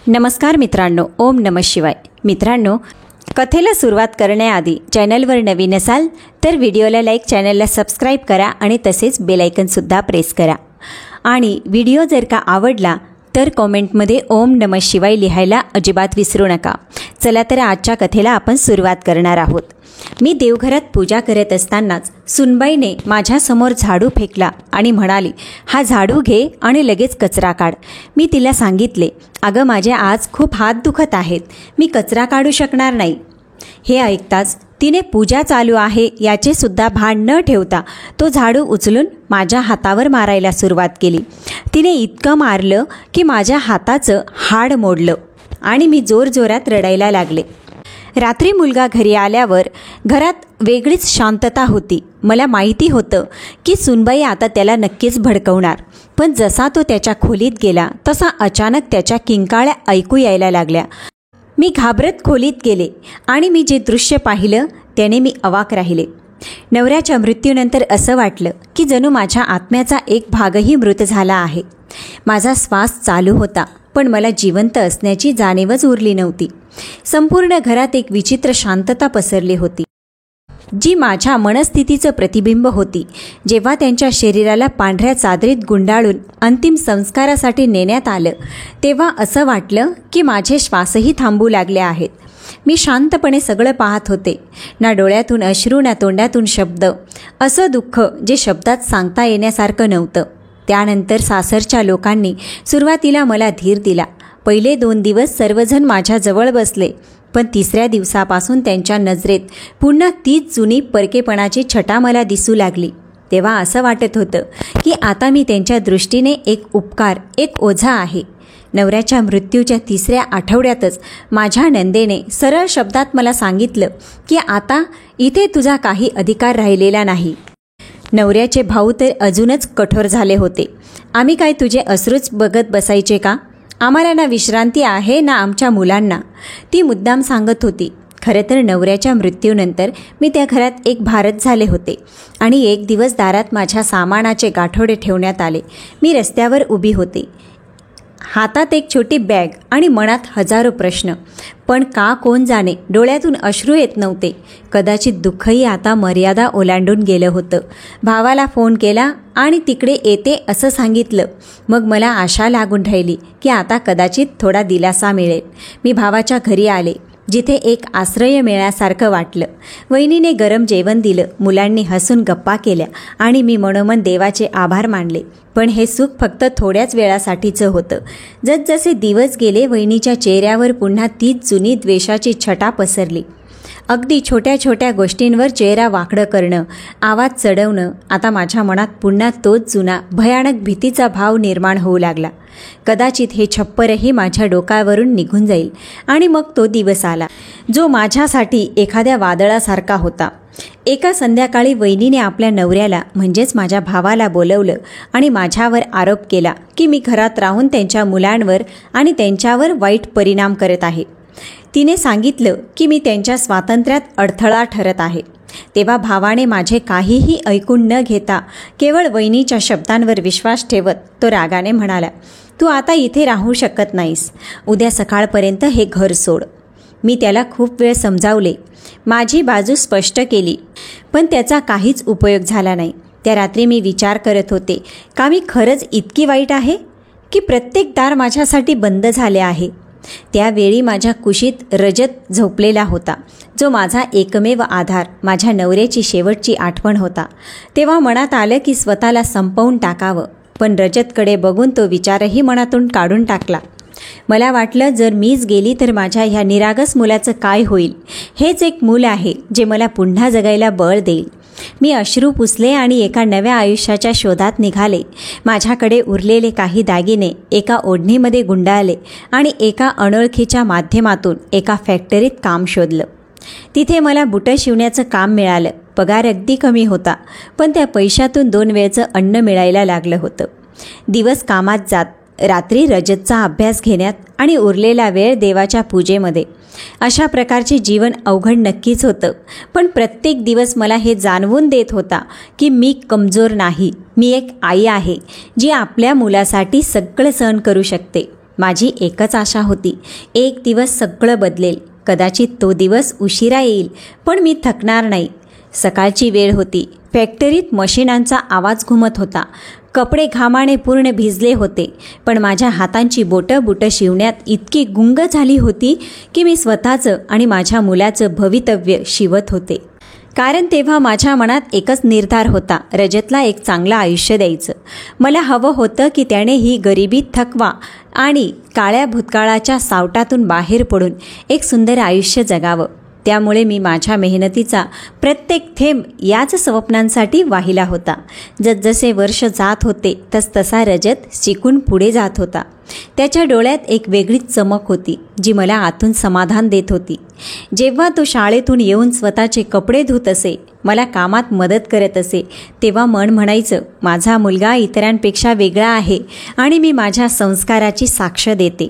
नमस्कार मित्रांनो, ओम नमः शिवाय. मित्रांनो, कथेला सुरुवात करण्याआधी चॅनलवर नवीन असाल तर व्हिडिओला लाईक, चॅनलला सबस्क्राईब करा आणि तसेच बेल आयकॉनसुद्धा प्रेस करा. आणि व्हिडिओ जर का आवडला तर कॉमेंटमध्ये ओम नमः शिवाय लिहायला अजिबात विसरू नका. चला तर आजच्या कथेला आपण सुरुवात करणार आहोत. मी देवघरात पूजा करत असतानाच सुनबाईने माझ्यासमोर झाडू फेकला आणि म्हणाली, हा झाडू घे आणि लगेच कचरा काढ. मी तिला सांगितले, अगं माझे आज खूप हात दुखत आहेत, मी कचरा काढू शकणार नाही. हे ऐकताच तिने पूजा चालू आहे याचे सुद्धा भान न ठेवता तो झाडू उचलून माझ्या हातावर मारायला सुरुवात केली. तिने इतकं मारलं की माझ्या हाताचं हाड मोडलं आणि मी जोरजोरात रडायला लागले. रात्री मुलगा घरी आल्यावर घरात वेगळीच शांतता होती. मला माहिती होतं की सुनबाई आता त्याला नक्कीच भडकवणार. पण जसा तो त्याच्या खोलीत गेला तसा अचानक त्याच्या किंकाळ्या ऐकू यायला लागल्या. मी घाबरत खोलीत गेले आणि मी जे दृश्य पाहिलं त्याने मी अवाक राहिले. नवऱ्याच्या मृत्यूनंतर असं वाटलं की जणू माझ्या आत्म्याचा एक भागही मृत झाला आहे. माझा श्वास चालू होता पण मला जिवंत असण्याची जाणीवच उरली नव्हती. संपूर्ण घरात एक विचित्र शांतता पसरली होती, जी माझ्या मनस्थितीचं प्रतिबिंब होती. जेव्हा त्यांच्या शरीराला पांढऱ्या चादरीत गुंडाळून अंतिम संस्कारासाठी नेण्यात आलं तेव्हा असं वाटलं की माझे श्वासही थांबू लागले आहेत. मी शांतपणे सगळं पाहत होते. ना डोळ्यातून अश्रू ना तोंडातून शब्द. असं दुःख जे शब्दात सांगता येण्यासारखं नव्हतं. त्यानंतर सासरच्या लोकांनी सुरुवातीला मला धीर दिला. पहिले 2 दिवस सर्वजण माझ्याजवळ बसले, पण तिसऱ्या दिवसापासून त्यांच्या नजरेत पुन्हा तीच जुनी परकेपणाची छटा मला दिसू लागली. तेव्हा असं वाटत होतं की आता मी त्यांच्या दृष्टीने एक उपकार, एक ओझा आहे. नवऱ्याच्या मृत्यूच्या 3ऱ्या आठवड्यातच माझ्या नंदेने सरळ शब्दात मला सांगितलं की आता इथे तुझा काही अधिकार राहिलेला नाही. नवऱ्याचे भाऊ तर अजूनच कठोर झाले होते. आम्ही काय तुझे अश्रूच बघत बसायचे का? आम्हाला ना विश्रांती आहे ना आमच्या मुलांना, ती मुद्दाम सांगत होती. खरं तर नवऱ्याच्या मृत्यूनंतर मी त्या घरात एक भारच झाले होते आणि एक दिवस दारात माझ्या सामानाचे गाठोडे ठेवण्यात आले. मी रस्त्यावर उभी होते, हातात एक छोटी बॅग आणि मनात हजारो प्रश्न. पण का कोण जाणे, डोळ्यातून अश्रू येत नव्हते. कदाचित दुःखही आता मर्यादा ओलांडून गेलं होतं. भावाला फोन केला आणि तिकडे येते असं सांगितलं. मग मला आशा लागून राहिली की आता कदाचित थोडा दिलासा मिळेल. मी भावाच्या घरी आले, जिथे एक आश्रय मिळाल्यासारखं वाटलं. वहिनीने गरम जेवण दिलं, मुलांनी हसून गप्पा केल्या आणि मी मनोमन देवाचे आभार मानले. पण हे सुख फक्त थोड्याच वेळासाठीचं होतं. जसजसे दिवस गेले वहिनीच्या चेहऱ्यावर पुन्हा तीच जुनी द्वेषाची छटा पसरली. अगदी छोट्या छोट्या गोष्टींवर चेहरा वाकडं करणं, आवाज चढवणं. आता माझ्या मनात पुन्हा तोच जुना भयानक भीतीचा भाव निर्माण होऊ लागला. कदाचित हे छप्परही माझ्या डोक्यावरून निघून जाईल. आणि मग तो दिवस आला जो माझ्यासाठी एखाद्या वादळासारखा होता. एका संध्याकाळी वहिनीने आपल्या नवऱ्याला म्हणजेच माझ्या भावाला बोलवलं आणि माझ्यावर आरोप केला की मी घरात राहून त्यांच्या मुलांवर आणि त्यांच्यावर वाईट परिणाम करत आहे. तिने सांगितलं की मी त्यांच्या स्वातंत्र्यात अडथळा ठरत आहे. तेव्हा भावाने माझे काहीही ऐकून न घेता केवळ वहिनीच्या शब्दांवर विश्वास ठेवत तो रागाने म्हणाला, तू आता इथे राहू शकत नाहीस. उद्या सकाळपर्यंत हे घर सोड. मी त्याला खूप वेळ समजावले, माझी बाजू स्पष्ट केली, पण त्याचा काहीच उपयोग झाला नाही. त्या रात्री मी विचार करत होते का मी खरंच इतकी वाईट आहे की प्रत्येक दार माझ्यासाठी बंद झाले आहे. त्यावेळी माझ्या कुशीत रजत झोपलेला होता, जो माझा एकमेव आधार, माझ्या नवऱ्याची शेवटची आठवण होता. तेव्हा मनात आलं की स्वतःला संपवून टाकावं, पण रजतकडे बघून तो विचारही मनातून काढून टाकला. मला वाटलं जर मीच गेली तर माझ्या ह्या निरागस मुलाचं काय होईल. हेच एक मूल आहे जे मला पुन्हा जगायला बळ देईल. मी अश्रू पुसले आणि एका नव्या आयुष्याच्या शोधात निघाले. माझ्याकडे उरलेले काही दागिने एका ओढणीमध्ये गुंडाळले आणि एका अनोळखीच्या माध्यमातून एका फॅक्टरीत काम शोधलं. तिथे मला बुटं शिवण्याचं काम मिळालं. पगार अगदी कमी होता, पण त्या पैशातून 2 वेळचं अन्न मिळायला लागलं होतं. दिवस कामात जात, रात्री रजतचा अभ्यास घेण्यात आणि उरलेला वेळ देवाच्या पूजेमध्ये. अशा प्रकारचे जीवन अवघड नक्कीच होतं, पण प्रत्येक दिवस मला हे जाणवून देत होता की मी कमजोर नाही. मी एक आई आहे जी आपल्या मुलासाठी सगळं सहन करू शकते. माझी एकच आशा होती, एक दिवस सगळं बदलेल. कदाचित तो दिवस उशिरा येईल, पण मी थकणार नाही. सकाळची वेळ होती. फॅक्टरीत मशिनांचा आवाज घुमत होता. कपडे घामाने पूर्ण भिजले होते, पण माझ्या हातांची बोटं शिवण्यात इतकी गुंग झाली होती की मी स्वतःचं आणि माझ्या मुलाचं भवितव्य शिवत होते. कारण तेव्हा माझ्या मनात एकच निर्धार होता, रजतला एक चांगलं आयुष्य द्यायचं. मला हवं होतं की त्याने ही गरिबी थकवा आणि काळ्या भूतकाळाच्या सावटातून बाहेर पडून एक सुंदर आयुष्य जगावं. त्यामुळे मी माझ्या मेहनतीचा प्रत्येक थेंब याच स्वप्नांसाठी वाहिला होता. जसजसे वर्ष जात होते तसतसा रजत शिकून पुढे जात होता. त्याच्या डोळ्यात एक वेगळीच चमक होती जी मला आतून समाधान देत होती. जेव्हा तो शाळेतून येऊन स्वतःचे कपडे धुत असे, मला कामात मदत करत असे, तेव्हा मन म्हणायचं, माझा मुलगा इतरांपेक्षा वेगळा आहे आणि मी माझ्या संस्काराची साक्ष देते.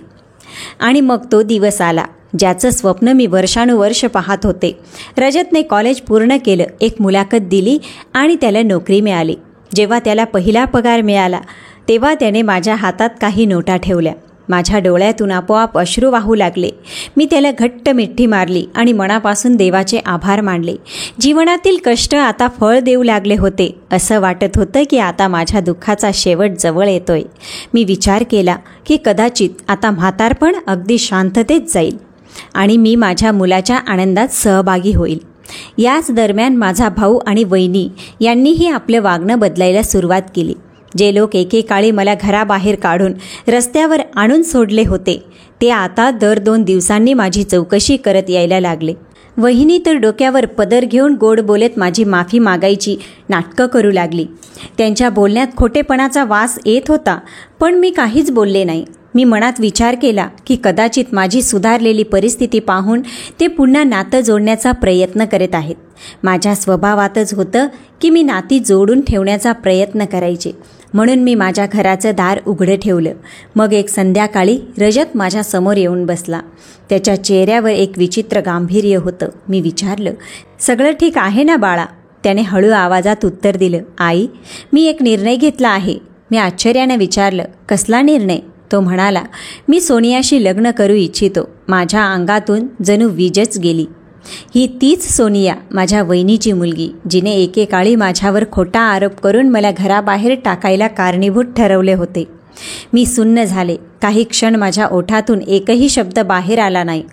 आणि मग तो दिवस आला ज्याचं स्वप्न मी वर्षानुवर्ष पाहत होते. रजतने कॉलेज पूर्ण केलं, एक मुलाखत दिली आणि त्याला नोकरी मिळाली. जेव्हा त्याला पहिला पगार मिळाला तेव्हा त्याने माझ्या हातात काही नोटा ठेवल्या. माझ्या डोळ्यातून आपोआप अश्रू वाहू लागले. मी त्याला घट्ट मिठी मारली आणि मनापासून देवाचे आभार मानले. जीवनातील कष्ट आता फळ देऊ लागले होते. असं वाटत होतं की आता माझ्या दुःखाचा शेवट जवळ येतोय. मी विचार केला की कदाचित आता म्हातारपण अगदी शांततेत जाईल आणि मी माझ्या मुलाच्या आनंदात सहभागी होईल. याच दरम्यान माझा भाऊ आणि वहिनी यांनीही आपलं वागणं बदलायला सुरुवात केली. जे लोक एकेकाळी मला घराबाहेर काढून रस्त्यावर आणून सोडले होते, ते आता दर 2 दिवसांनी माझी चौकशी करत यायला लागले. वहिनी तर डोक्यावर पदर घेऊन गोड बोलत माझी माफी मागायची नाटकं करू लागली. त्यांच्या बोलण्यात खोटेपणाचा वास येत होता, पण मी काहीच बोलले नाही. मी मनात विचार केला की कदाचित माझी सुधारलेली परिस्थिती पाहून ते पुन्हा नातं जोडण्याचा प्रयत्न करत आहेत. माझ्या स्वभावातच होतं की मी नाती जोडून ठेवण्याचा प्रयत्न करायचे. म्हणून मी माझ्या घराचं दार उघडं ठेवलं. मग एक संध्याकाळी रजत माझ्या समोर येऊन बसला. त्याच्या चेहऱ्यावर एक विचित्र गांभीर्य होतं. मी विचारलं, सगळं ठीक आहे ना बाळा? त्याने हळू आवाजात उत्तर दिलं, आई, मी एक निर्णय घेतला आहे. मी आश्चर्याने विचारलं, कसला निर्णय? तो म्हणाला, मी सोनियाशी लग्न करू इच्छितो. माझ्या अंगातून जणू वीजच गेली. ही तीच सोनिया, माझ्या वहिनीची मुलगी, जिने एकेकाळी माझ्यावर खोटा आरोप करून मला घराबाहेर टाकायला कारणीभूत ठरवले होते. मी सुन्न झाले. काही क्षण माझ्या ओठातून एकही शब्द बाहेर आला नाही.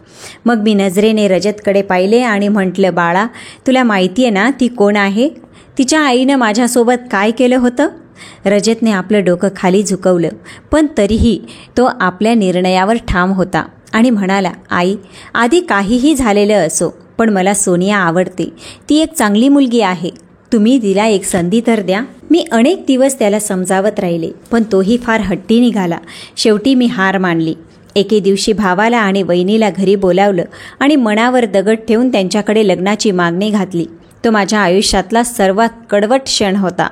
मग मी नजरेने रजतकडे पाहिले आणि म्हटलं, बाळा, तुला माहिती आहे ना ती कोण आहे? तिच्या आईनं माझ्यासोबत काय केलं होतं? रजतने आपलं डोकं खाली झुकवलं, पण तरीही तो आपल्या निर्णयावर ठाम होता आणि म्हणाला, आई, आधी काहीही झालेलं असो, पण मला सोनिया आवडते. ती एक चांगली मुलगी आहे. तुम्ही तिला एक संधी तर द्या. मी अनेक दिवस त्याला समजावत राहिले, पण तोही फार हट्टी निघाला. शेवटी मी हार मानली. एके दिवशी भावाला आणि वहिनीला घरी बोलावलं आणि मनावर दगड ठेवून त्यांच्याकडे लग्नाची मागणी घातली. तो माझ्या आयुष्यातला सर्वात कडवट क्षण होता.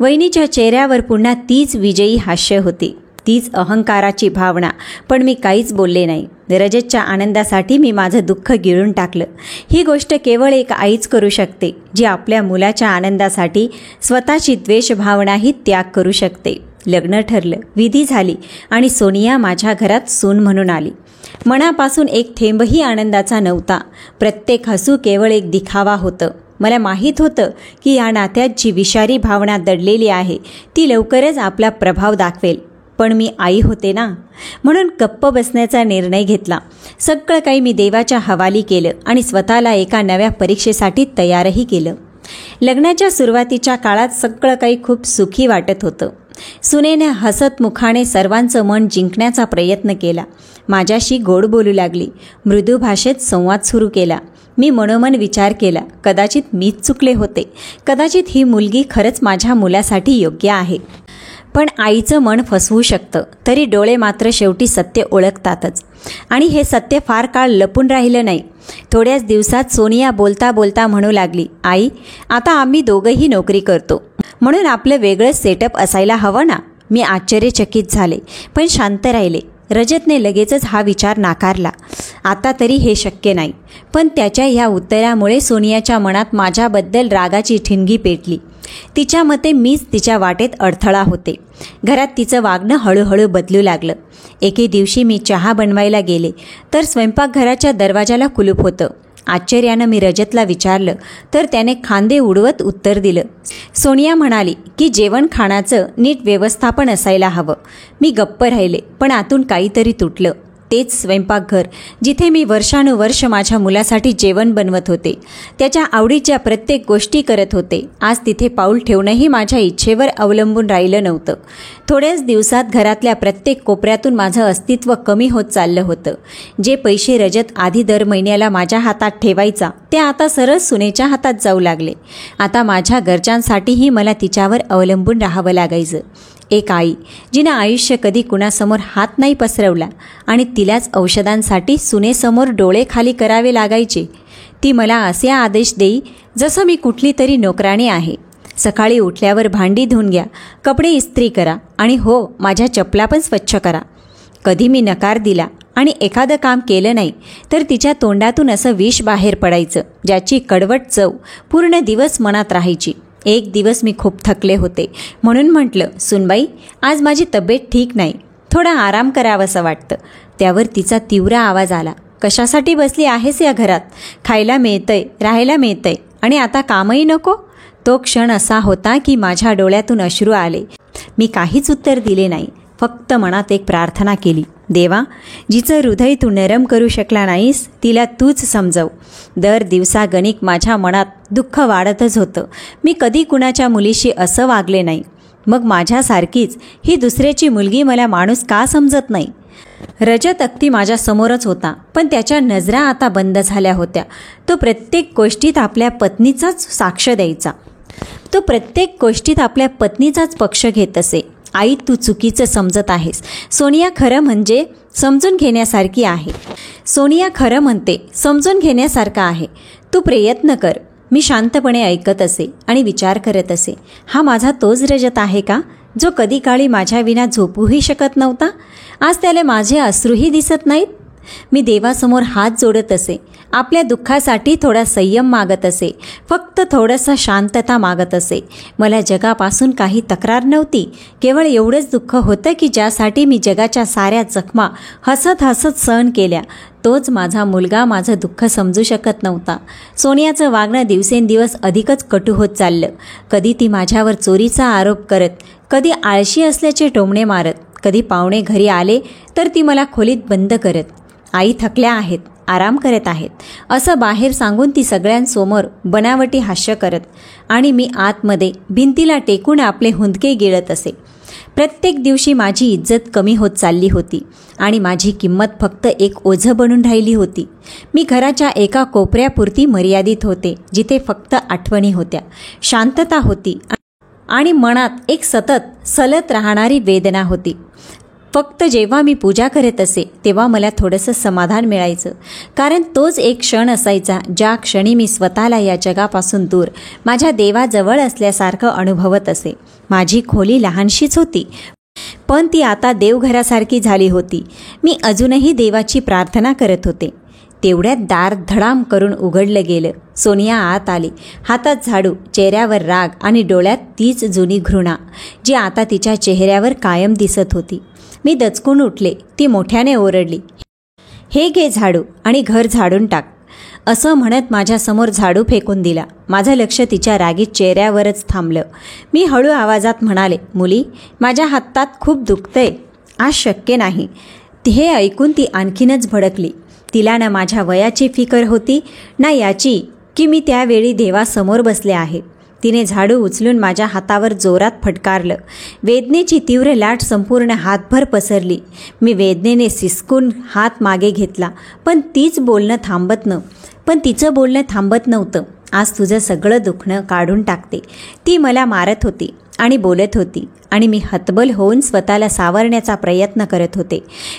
वहिनीच्या चेहऱ्यावर पुन्हा तीच विजयी हास्य होती, तीच अहंकाराची भावना, पण मी काहीच बोलले नाही. रजतच्या आनंदासाठी मी माझं दुःख गिळून टाकलं. ही गोष्ट केवळ एक आईच करू शकते, जी आपल्या मुलाच्या आनंदासाठी स्वतःची द्वेषभावनाही त्याग करू शकते. लग्न ठरलं, विधी झाली आणि सोनिया माझ्या घरात सून म्हणून आली. मनापासून एक थेंबही आनंदाचा नव्हता. प्रत्येक हसू केवळ एक दिखावा होतं. मला माहीत होतं की या नात्यात जी विषारी भावना दडलेली आहे ती लवकरच आपला प्रभाव दाखवेल. पण मी आई होते ना, म्हणून गप्प बसण्याचा निर्णय घेतला. सगळं काही मी देवाच्या हवाली केलं आणि स्वतःला एका नव्या परीक्षेसाठी तयारही केलं. लग्नाच्या सुरुवातीच्या काळात सगळं काही खूप सुखी वाटत होतं. सुनेने हसत मुखाने सर्वांचं मन जिंकण्याचा प्रयत्न केला. माझ्याशी गोड बोलू लागली. मृदू भाषेत संवाद सुरू केला. मी मनोमन विचार केला, कदाचित मीच चुकले होते. कदाचित ही मुलगी खरंच माझ्या मुलासाठी योग्य आहे. पण आईचं मन फसवू शकतं, तरी डोळे मात्र शेवटी सत्य ओळखतातच. आणि हे सत्य फार काळ लपून राहिलं नाही. थोड्याच दिवसात सोनिया बोलता बोलता म्हणू लागली, आई, आता आम्ही दोघंही नोकरी करतो, म्हणून आपलं वेगळं सेटअप असायला हवं ना. मी आश्चर्यचकित झाले, पण शांत राहिले. रजतने लगेचच हा विचार नाकारला. आता तरी हे शक्य नाही. पण त्याच्या ह्या उत्तरामुळे सोनियाच्या मनात माझ्याबद्दल रागाची ठिणगी पेटली. तिच्या मते मीच तिच्या वाटेत अडथळा होते. घरात तिचं वागणं हळूहळू बदलू लागलं. एके दिवशी मी चहा बनवायला गेले तर स्वयंपाकघराच्या दरवाजाला कुलूप होतं. आश्चर्यानं मी रजतला विचारलं तर त्याने खांदे उडवत उत्तर दिलं. सोनिया म्हणाली की जेवण खाण्याचं नीट व्यवस्थापन असायला हवं. मी गप्प राहिले, पण आतून काहीतरी तुटलं. तेच स्वयंपाकघर जिथे मी वर्षानुवर्ष माझ्या मुलासाठी जेवण बनवत होते, त्याच्या आवडीच्या प्रत्येक गोष्टी करत होते. आज तिथे पाऊल ठेवणंही माझ्या इच्छेवर अवलंबून राहिलं नव्हतं. थोड्याच दिवसात घरातल्या प्रत्येक कोपऱ्यातून माझं अस्तित्व कमी होत चाललं होतं. जे पैसे रजत आधी दर महिन्याला माझ्या हातात ठेवायचा ते आता सरळ सुनेच्या हातात जाऊ लागले. आता माझ्या गरजांसाठीही मला तिच्यावर अवलंबून राहावं लागायचं. एक आई जिनं आयुष्य कधी कुणासमोर हात नाही पसरवला आणि तिलाच औषधांसाठी सुनेसमोर डोळे खाली करावे लागायचे. ती मला असे आदेश देई जसं मी कुठली तरी नोकराणी आहे. सकाळी उठल्यावर भांडी धुवून घ्या, कपडे इस्त्री करा आणि हो, माझ्या चपला पण स्वच्छ करा. कधी मी नकार दिला आणि एखादं काम केलं नाही तर तिच्या तोंडातून असं विष बाहेर पडायचं, ज्याची कडवट चव पूर्ण दिवस मनात राहायची. एक दिवस मी खूप थकले होते म्हणून म्हटलं, सुनबाई, आज माझी तब्येत ठीक नाही, थोडा आराम करावासा वाटतं. त्यावर तिचा तीव्र आवाज आला, कशासाठी बसली आहेस या घरात? खायला मिळतंय, राहायला मिळतंय आणि आता कामही नको? तो क्षण असा होता की माझ्या डोळ्यातून अश्रू आले. मी काहीच उत्तर दिले नाही, फक्त मनात एक प्रार्थना केली, देवा, जिचं हृदय तू नरम करू शकला नाहीस तिला तूच समजव. दर दिवसागणिक माझ्या मनात दुःख वाढतच होतं. मी कधी कुणाच्या मुलीशी असं वागले नाही. मग माझ्यासारखीच ही दुसऱ्याची मुलगी मला माणूस का समजत नाही? रजत अगदी माझ्यासमोरच होता, पण त्याच्या नजरा आता बंद झाल्या होत्या. तो प्रत्येक गोष्टीत आपल्या पत्नीचाच साक्ष द्यायचा. तो प्रत्येक गोष्टीत आपल्या पत्नीचाच पक्ष घेत असे. आई, तू चुकीचं समजत आहेस. सोनिया खरं म्हणजे समजून घेण्यासारखी आहे. सोनिया खरं म्हणते, समजून घेण्यासारखं आहे. तू प्रयत्न कर. मी शांतपणे ऐकत असे आणि विचार करत असे, हा माझा तोच रजत आहे का जो कधी काळी माझ्या विना झोपूही शकत नव्हता? आज त्याला माझे अश्रूही दिसत नाहीत. मी देवासमोर हात जोडत असे. आपल्या दुःखासाठी थोडा संयम मागत असे, फक्त थोडंसं शांतता मागत असे. मला जगापासून काही तक्रार नव्हती. केवळ एवढंच दुःख होतं की ज्यासाठी मी जगाच्या साऱ्या जखमा हसत हसत सहन केल्या, तोच माझा मुलगा माझं दुःख समजू शकत नव्हता. सोनियाचं वागणं दिवसेंदिवस अधिकच कटू होत चाललं. कधी ती माझ्यावर चोरीचा आरोप करत, कधी आळशी असल्याचे टोमणे मारत, कधी पाहुणे घरी आले तर ती मला खोलीत बंद करत, आई थकल्या आहेत, आराम करत आहेत, असं बाहेर सांगून ती सगळ्यांसमोर बनावटी हास्य करत आणि मी आतमध्ये भिंतीला टेकून आपले हुंदके गिळत असे. प्रत्येक दिवशी माझी इज्जत कमी होत चालली होती आणि माझी किंमत फक्त एक ओझं बनून राहिली होती. मी घराच्या एका कोपऱ्यापुरती मर्यादित होते, जिथे फक्त आठवणी होत्या, शांतता होती आणि मनात एक सतत सलत राहणारी वेदना होती. फक्त जेव्हा मी पूजा करत असे तेव्हा मला थोडंसं समाधान मिळायचं, कारण तोच एक क्षण असायचा ज्या क्षणी मी स्वतःला या जगापासून दूर माझ्या देवाजवळ असल्यासारखं अनुभवत असे. माझी खोली लहानशीच होती, पण ती आता देवघरासारखी झाली होती. मी अजूनही देवाची प्रार्थना करत होते. तेवढ्यात दार धडाम करून उघडलं गेलं. सोनिया आत आली, हातात झाडू, चेहऱ्यावर राग आणि डोळ्यात तीच जुनी घृणा जी आता तिच्या चेहऱ्यावर कायम दिसत होती. मी दचकून उठले. ती मोठ्याने ओरडली, हे घे झाडू आणि घर झाडून टाक, असं म्हणत माझ्यासमोर झाडू फेकून दिला. माझं लक्ष तिच्या रागीत चेहऱ्यावरच थांबलं. मी हळू आवाजात म्हणाले, मुली, माझ्या हातात खूप दुखतंय, आज शक्य नाही. हे ऐकून ती आणखीनच भडकली. तिला ना माझ्या वयाची फिकर होती ना याची की मी त्यावेळी देवासमोर बसले आहे. तिने झाडू उचलून माझ्या हातावर जोरात फटकारलं. वेदनेची तीव्र लाट संपूर्ण हातभर पसरली. मी वेदनेने सिसकून हात मागे घेतला, पण तिचं बोलणं थांबत नव्हतं. आज तुझं सगळं दुखणं काढून टाकते, ती मला मारत होती आणि बोलत होती आणि मी हतबल होऊन स्वतःला सावरण्याचा प्रयत्न करत होते.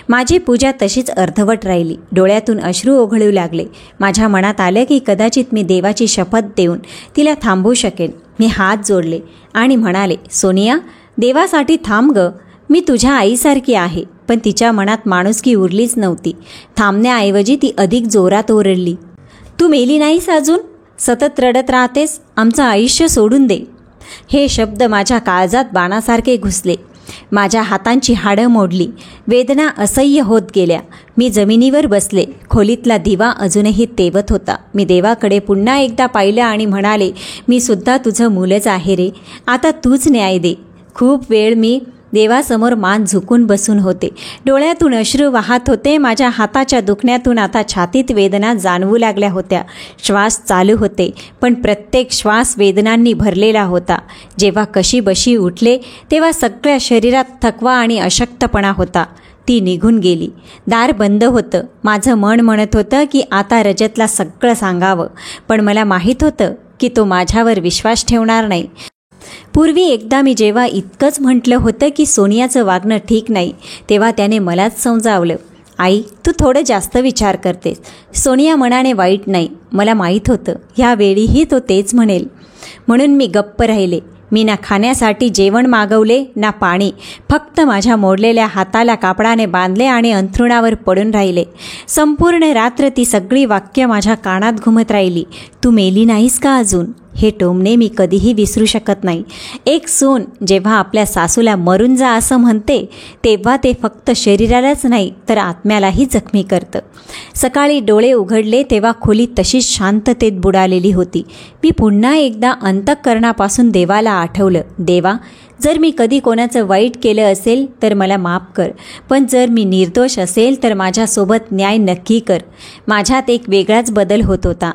माझी पूजा तशीच अर्धवट राहिली. डोळ्यातून अश्रू ओघळू लागले. माझ्या मनात आलं की कदाचित मी देवाची शपथ देऊन तिला थांबवू शकेन. मी हात जोडले आणि म्हणाले, सोनिया, देवासाठी थांब ग, मी तुझ्या आईसारखी आहे. पण तिच्या मनात माणुसकी उरलीच नव्हती. थांबण्याऐवजी ती अधिक जोरात ओरडली, तू मेली नाहीस अजून? सतत रडत राहतेस. आमचं आयुष्य सोडून दे. हे शब्द माझ्या काळजात बाणासारखे घुसले. माझ्या हातांची हाडं मोडली. वेदना असह्य होत गेल्या. मी जमिनीवर बसले. खोलीतला दिवा अजूनही तेवत होता. मी देवाकडे पुन्हा एकदा पाहिलं आणि म्हणाले, मी सुद्धा तुझं मुलंच आहे रे. आता तूच न्याय दे. खूप वेळ मी देवासमोर मान झुकून बसून होते. डोळ्यातून अश्रू वाहत होते. माझ्या हाताच्या दुखण्यातून आता छातीत वेदना जाणवू लागल्या होत्या. श्वास चालू होते, पण प्रत्येक श्वास वेदनांनी भरलेला होता. जेव्हा कशीबशी उठले तेव्हा सगळ्या शरीरात थकवा आणि अशक्तपणा होता. ती निघून गेली. दार बंद होतं. माझं मन म्हणत होतं की आता रजतला सगळं सांगावं, पण मला माहीत होतं की तो माझ्यावर विश्वास ठेवणार नाही. पूर्वी एकदा मी जेव्हा इतकंच म्हटलं होतं की सोनियाचं वागणं ठीक नाही, तेव्हा त्याने मलाच समजावलं, आई तू थोडं जास्त विचार करतेस. सोनिया मनाने वाईट नाही. मला माहीत होतं ह्यावेळीही तो तेच म्हणेल. म्हणून मी गप्प राहिले. मी ना खाण्यासाठी जेवण मागवले ना पाणी. फक्त माझ्या मोडलेल्या हाताला कापडाने बांधले आणि अंथरुणावर पडून राहिले. संपूर्ण रात्र ती सगळी वाक्य माझ्या कानात घुमत राहिली. तू मेली नाहीस का अजून? हे टोमणे मी कधीही विसरू शकत नाही. एक सून जेव्हा आपल्या सासूला मरून जा असं म्हणते, तेव्हा ते फक्त शरीरालाच नाही तर आत्म्यालाही जखमी करतं. सकाळी डोळे उघडले तेव्हा खोली तशीच शांततेत बुडालेली होती. मी पुन्हा एकदा अंतःकरणापासून देवाला आठवलं, देवा, जर मी कधी कोणाचं वाईट केलं असेल तर मला माफ कर, पण जर मी निर्दोष असेल तर माझ्यासोबत न्याय नक्की कर. माझ्यात एक वेगळाच बदल होत होता.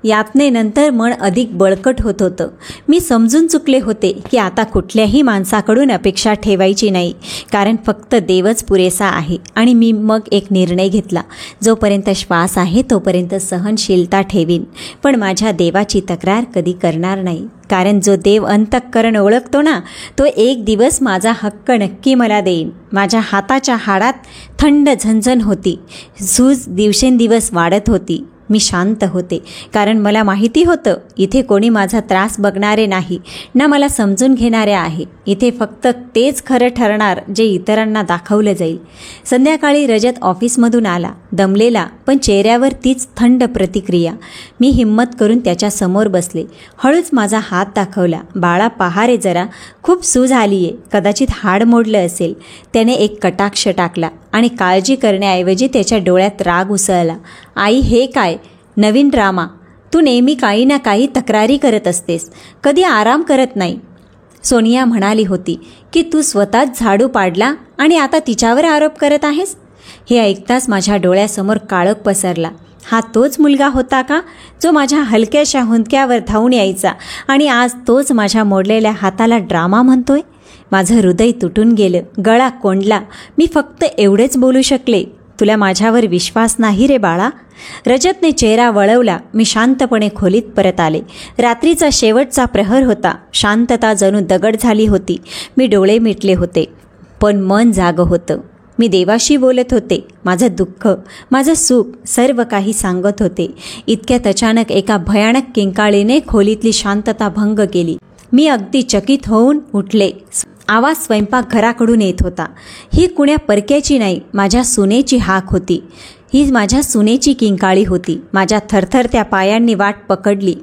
यातनेनंतर मन अधिक बळकट होत होतं. मी समजून चुकले होते की आता कुठल्याही माणसाकडून अपेक्षा ठेवायची नाही, कारण फक्त देवच पुरेसा आहे. आणि मी मग एक निर्णय घेतला, जोपर्यंत श्वास आहे तोपर्यंत सहनशीलता ठेवीन, पण माझ्या देवाची तक्रार कधी करणार नाही. कारण जो देव अंतःकरण ओळखतो ना, तो एक दिवस माझा हक्क नक्की मला देईन. माझ्या हाताच्या हाडात थंड झणझण होती. झूज दिवसेंदिवस वाढत होती. मी शांत होते, कारण मला माहिती होतं इथे कोणी माझा त्रास बघणारे नाही, ना मला समजून घेणारे आहे. इथे फक्त तेच खरं ठरणार जे इतरांना दाखवलं जाईल. संध्याकाळी रजत ऑफिसमधून आला, दमलेला, पण चेहऱ्यावर तीच थंड प्रतिक्रिया. मी हिम्मत करून त्याच्या समोर बसले. हळूच माझा हात दाखवला. बाळा, पहा रे जरा, खूप सूज आलीये, कदाचित हाड मोडलं असेल. त्याने एक कटाक्ष टाकला आणि काळजी करण्याऐवजी त्याच्या डोळ्यात राग उसळला. आई, हे काय नवीन ड्रामा? तू नेहमी काही ना काही तक्रारी करत असतेस, कधी आराम करत नाही. सोनिया म्हणाली होती की तू स्वतःच झाडू पाडला आणि आता तिच्यावर आरोप करत आहेस. हे ऐकताच माझ्या डोळ्यासमोर काळोख पसरला. हा तोच मुलगा होता का जो माझ्या हलक्याशा हुंदक्यावर धावून यायचा आणि आज तोच माझ्या मोडलेल्या हाताला ड्रामा म्हणतोय? माझं हृदय तुटून गेलं, गळा कोंडला. मी फक्त एवढेच बोलू शकले, तुला माझ्यावर विश्वास नाही रे बाळा. रजतने चेहरा वळवला. मी शांतपणे खोलीत परत आले. रात्रीचा शेवटचा प्रहर होता. शांतता जणू दगड झाली होती. मी डोळे मिटले होते, पण मन जागं होतं. मी देवाशी बोलत होते. माझं दुःख, माझं सुख, सर्व काही सांगत होते. इतक्यात अचानक एका भयानक किंकाळीने खोलीतली शांतता भंग केली. मी अगदी चकित होऊन उठले. आवाज स्वयंपाकघराकडून येत होता. ही कुण्या परक्याची नाही, माझ्या सुनेची हाक होती. ही माझ्या सुनेची किंकाळी होती. माझ्या थरथरत्या पायांनी वाट पकडली.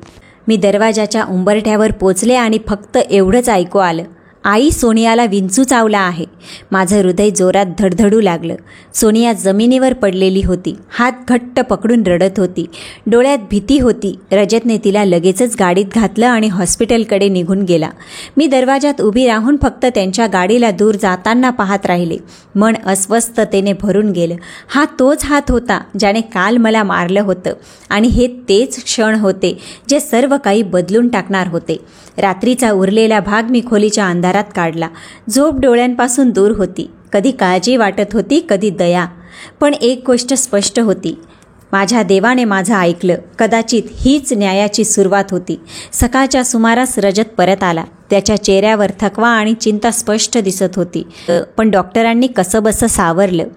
मी दरवाजाच्या उंबरठ्यावर पोचले आणि फक्त एवढंच ऐकू आलं, आई, सोनियाला विंचू चावला आहे. माझं हृदय जोरात धडधडू लागलं. सोनिया जमिनीवर पडलेली होती. हात घट्ट पकडून रडत होती. डोळ्यात भीती होती. रजतने तिला लगेचच गाडीत घातलं आणि हॉस्पिटलकडे निघून गेला. मी दरवाजात उभी राहून फक्त त्यांच्या गाडीला दूर जाताना पाहत राहिले. मन अस्वस्थतेने भरून गेलं. हा तोच हात होता ज्याने काल मला मारलं होतं, आणि हे तेच क्षण होते जे सर्व काही बदलून टाकणार होते. रात्रीचा उरलेला भाग मी खोलीच्या अंधारात काढला. झोप डोळ्यांपासून दूर होती. कधी काळजी वाटत होती, कधी दया. पण एक गोष्ट स्पष्ट होती, माझ्या देवाने माझं ऐकलं. कदाचित हीच न्यायाची सुरुवात होती. सकाळच्या सुमारास रजत परत आला. त्याच्या चेहऱ्यावर थकवा आणि चिंता स्पष्ट दिसत होती. पण डॉक्टरांनी कसंबसं सावरलं.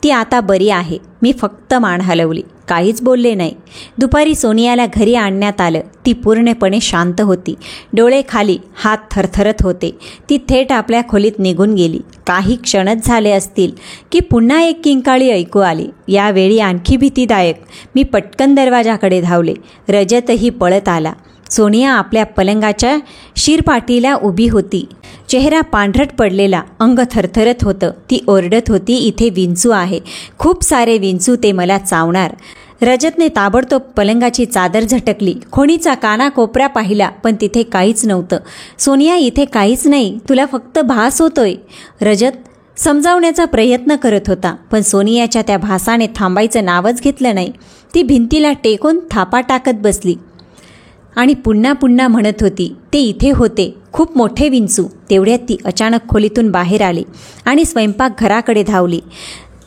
ती आता बरी आहे. मी फक्त मान हलवली, काहीच बोलले नाही. दुपारी सोनियाला घरी आणण्यात आलं. ती पूर्णपणे शांत होती. डोळे खाली, हात थरथरत होते. ती थेट आपल्या खोलीत निघून गेली. काही क्षणच झाले असतील की पुन्हा एक किंकाळी ऐकू आली. यावेळी आणखी भीतीदायक. मी पटकन दरवाजाकडे धावले. रजतही पळत आला. सोनिया आपल्या पलंगाच्या शिरपाटीला उभी होती. चेहरा पांढरट पडलेला, अंग थरथरत होतं. ती ओरडत होती, इथे विंचू आहे, खूप सारे विंचू, ते मला चावणार. रजतने ताबडतोब पलंगाची चादर झटकली. खोणीचा कानाकोपरा पाहिला, पण तिथे काहीच नव्हतं. सोनिया, इथे काहीच नाही, तुला फक्त भास होतोय. रजत समजावण्याचा प्रयत्न करत होता, पण सोनियाच्या त्या भासाने थांबायचं नावच घेतलं नाही. ती भिंतीला टेकून थापा टाकत बसली आणि पुन्हा पुन्हा म्हणत होती, ते इथे होते, खूप मोठे विंचू. तेवढ्यात ती अचानक खोलीतून बाहेर आली आणि स्वयंपाकघराकडे धावली.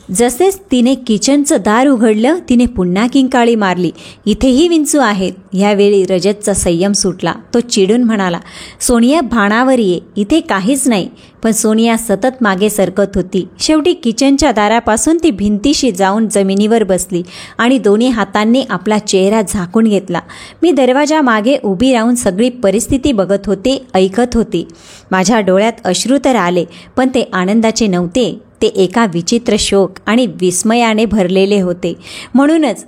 जसेच तिने किचनचं दार उघडलं, तिने पुन्हा किंकाळी मारली, इथेही विंचू आहेत. यावेळी रजतचा संयम सुटला. तो चिडून म्हणाला, सोनिया, भानावर ये, इथे काहीच नाही. पण सोनिया सतत मागे सरकत होती. शेवटी किचनच्या दारापासून ती भिंतीशी जाऊन जमिनीवर बसली आणि दोन्ही हातांनी आपला चेहरा झाकून घेतला. मी दरवाजा मागे उभी राहून सगळी परिस्थिती बघत होते, ऐकत होते. माझ्या डोळ्यात अश्रू तर आले, पण ते आनंदाचे नव्हते. ते एका विचित्र शोक आणि विस्मयाने भरलेले होते. म्हणूनच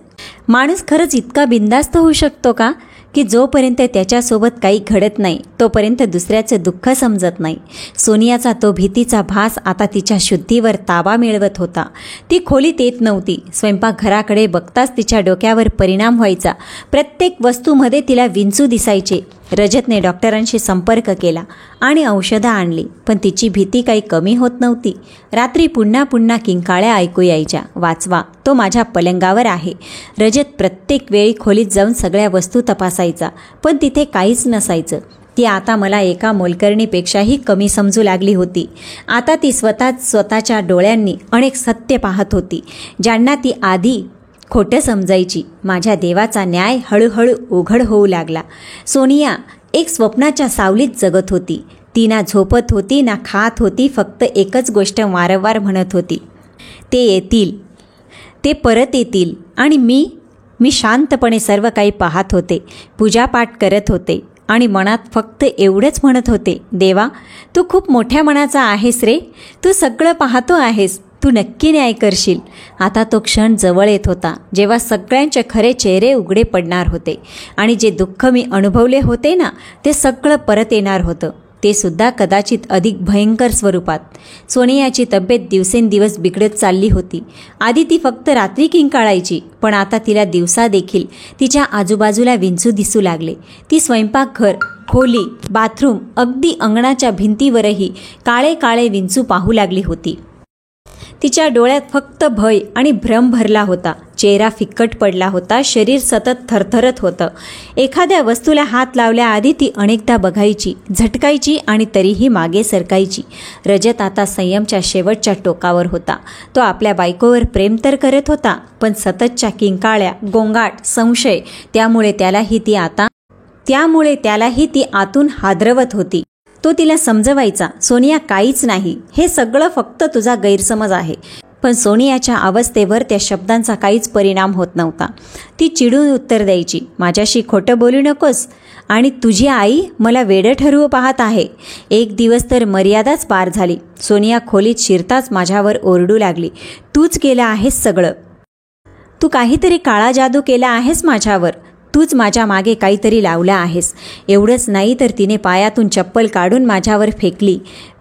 माणूस खरंच इतका बिनधास्त होऊ शकतो का, की जोपर्यंत त्याच्यासोबत काही घडत नाही तोपर्यंत दुसऱ्याचं दुःख समजत नाही. सोनियाचा तो भीतीचा भास आता तिच्या शुद्धीवर ताबा मिळवत होता. ती खोलीत येत नव्हती. स्वयंपाकघराकडे बघताच तिच्या डोक्यावर परिणाम व्हायचा. प्रत्येक वस्तूमध्ये तिला विंचू दिसायचे. रजतने डॉक्टरांशी संपर्क केला आणि औषधं आणली, पण तिची भीती काही कमी होत नव्हती. रात्री पुन्हा पुन्हा किंकाळ्या ऐकू यायच्या, वाचवा, तो माझ्या पलंगावर आहे. रजत प्रत्येक वेळी खोलीत जाऊन सगळ्या वस्तू तपासायचा, पण तिथे काहीच नसायचं. ती आता मला एका मोलकरणीपेक्षाही कमी समजू लागली होती. आता ती स्वतःच्या डोळ्यांनी अनेक सत्य पाहत होती, ज्यांना ती आधी खोटं समजायची. माझ्या देवाचा न्याय हळूहळू उघड होऊ लागला. सोनिया एक स्वप्नाच्या सावलीत जगत होती. ती ना झोपत होती ना खात होती. फक्त एकच गोष्ट वारंवार म्हणत होती, ते येतील, ते परत येतील. आणि मी शांतपणे सर्व काही पाहत होते, पूजापाठ करत होते आणि मनात फक्त एवढंच म्हणत होते, देवा, तू खूप मोठ्या मनाचा आहेस रे. तू सगळं पाहतो आहेस. तू नक्की न्याय करशील. आता तो क्षण जवळ येत होता, जेव्हा सगळ्यांचे खरे चेहरे उघडे पडणार होते आणि जे दुःख मी अनुभवले होते ना, ते सगळं परत येणार होतं. ते सुद्धा कदाचित अधिक भयंकर स्वरूपात. सोनियाची तब्येत दिवसेंदिवस बिघडत चालली होती. आधी ती फक्त रात्री किंकाळायची, पण आता तिला दिवसा देखील तिच्या आजूबाजूला विंचू दिसू लागले. ती स्वयंपाकघर, खोली, बाथरूम, अगदी अंगणाच्या भिंतीवरही काळे काळे विंचू पाहू लागली होती. तिच्या डोळ्यात फक्त भय आणि भ्रम भरला होता. चेहरा फिक्कट पडला होता. शरीर सतत थरथरत होतं. एखाद्या वस्तूला हात लावल्याआधी ती अनेकदा बघायची, झटकायची आणि तरीही मागे सरकायची. रजत आता संयमच्या शेवटच्या टोकावर होता. तो आपल्या बायकोवर प्रेम तर करत होता, पण सततच्या किंकाळ्या, गोंगाट, संशय, त्यामुळे त्यालाही ती आतून हादरवत होती. तो तिला समजवायचा, सोनिया, काहीच नाही, हे सगळं फक्त तुझा गैरसमज आहे. पण सोनियाच्या अवस्थेवर त्या शब्दांचा काहीच परिणाम होत नव्हता. ती चिडून उत्तर द्यायची, माझ्याशी खोटं बोलू नकोस, आणि तुझी आई मला वेडं ठरवू पाहत आहे. एक दिवस तर मर्यादाच पार झाली. सोनिया खोलीत शिरताच माझ्यावर ओरडू लागली, तूच केलं आहेस सगळं. तू काहीतरी काळा जादू केला आहेस माझ्यावर. तूच माझ्या मागे काहीतरी लावलं आहेस. एवढंच नाही तर तिने पायातून चप्पल काढून माझ्यावर फेकली,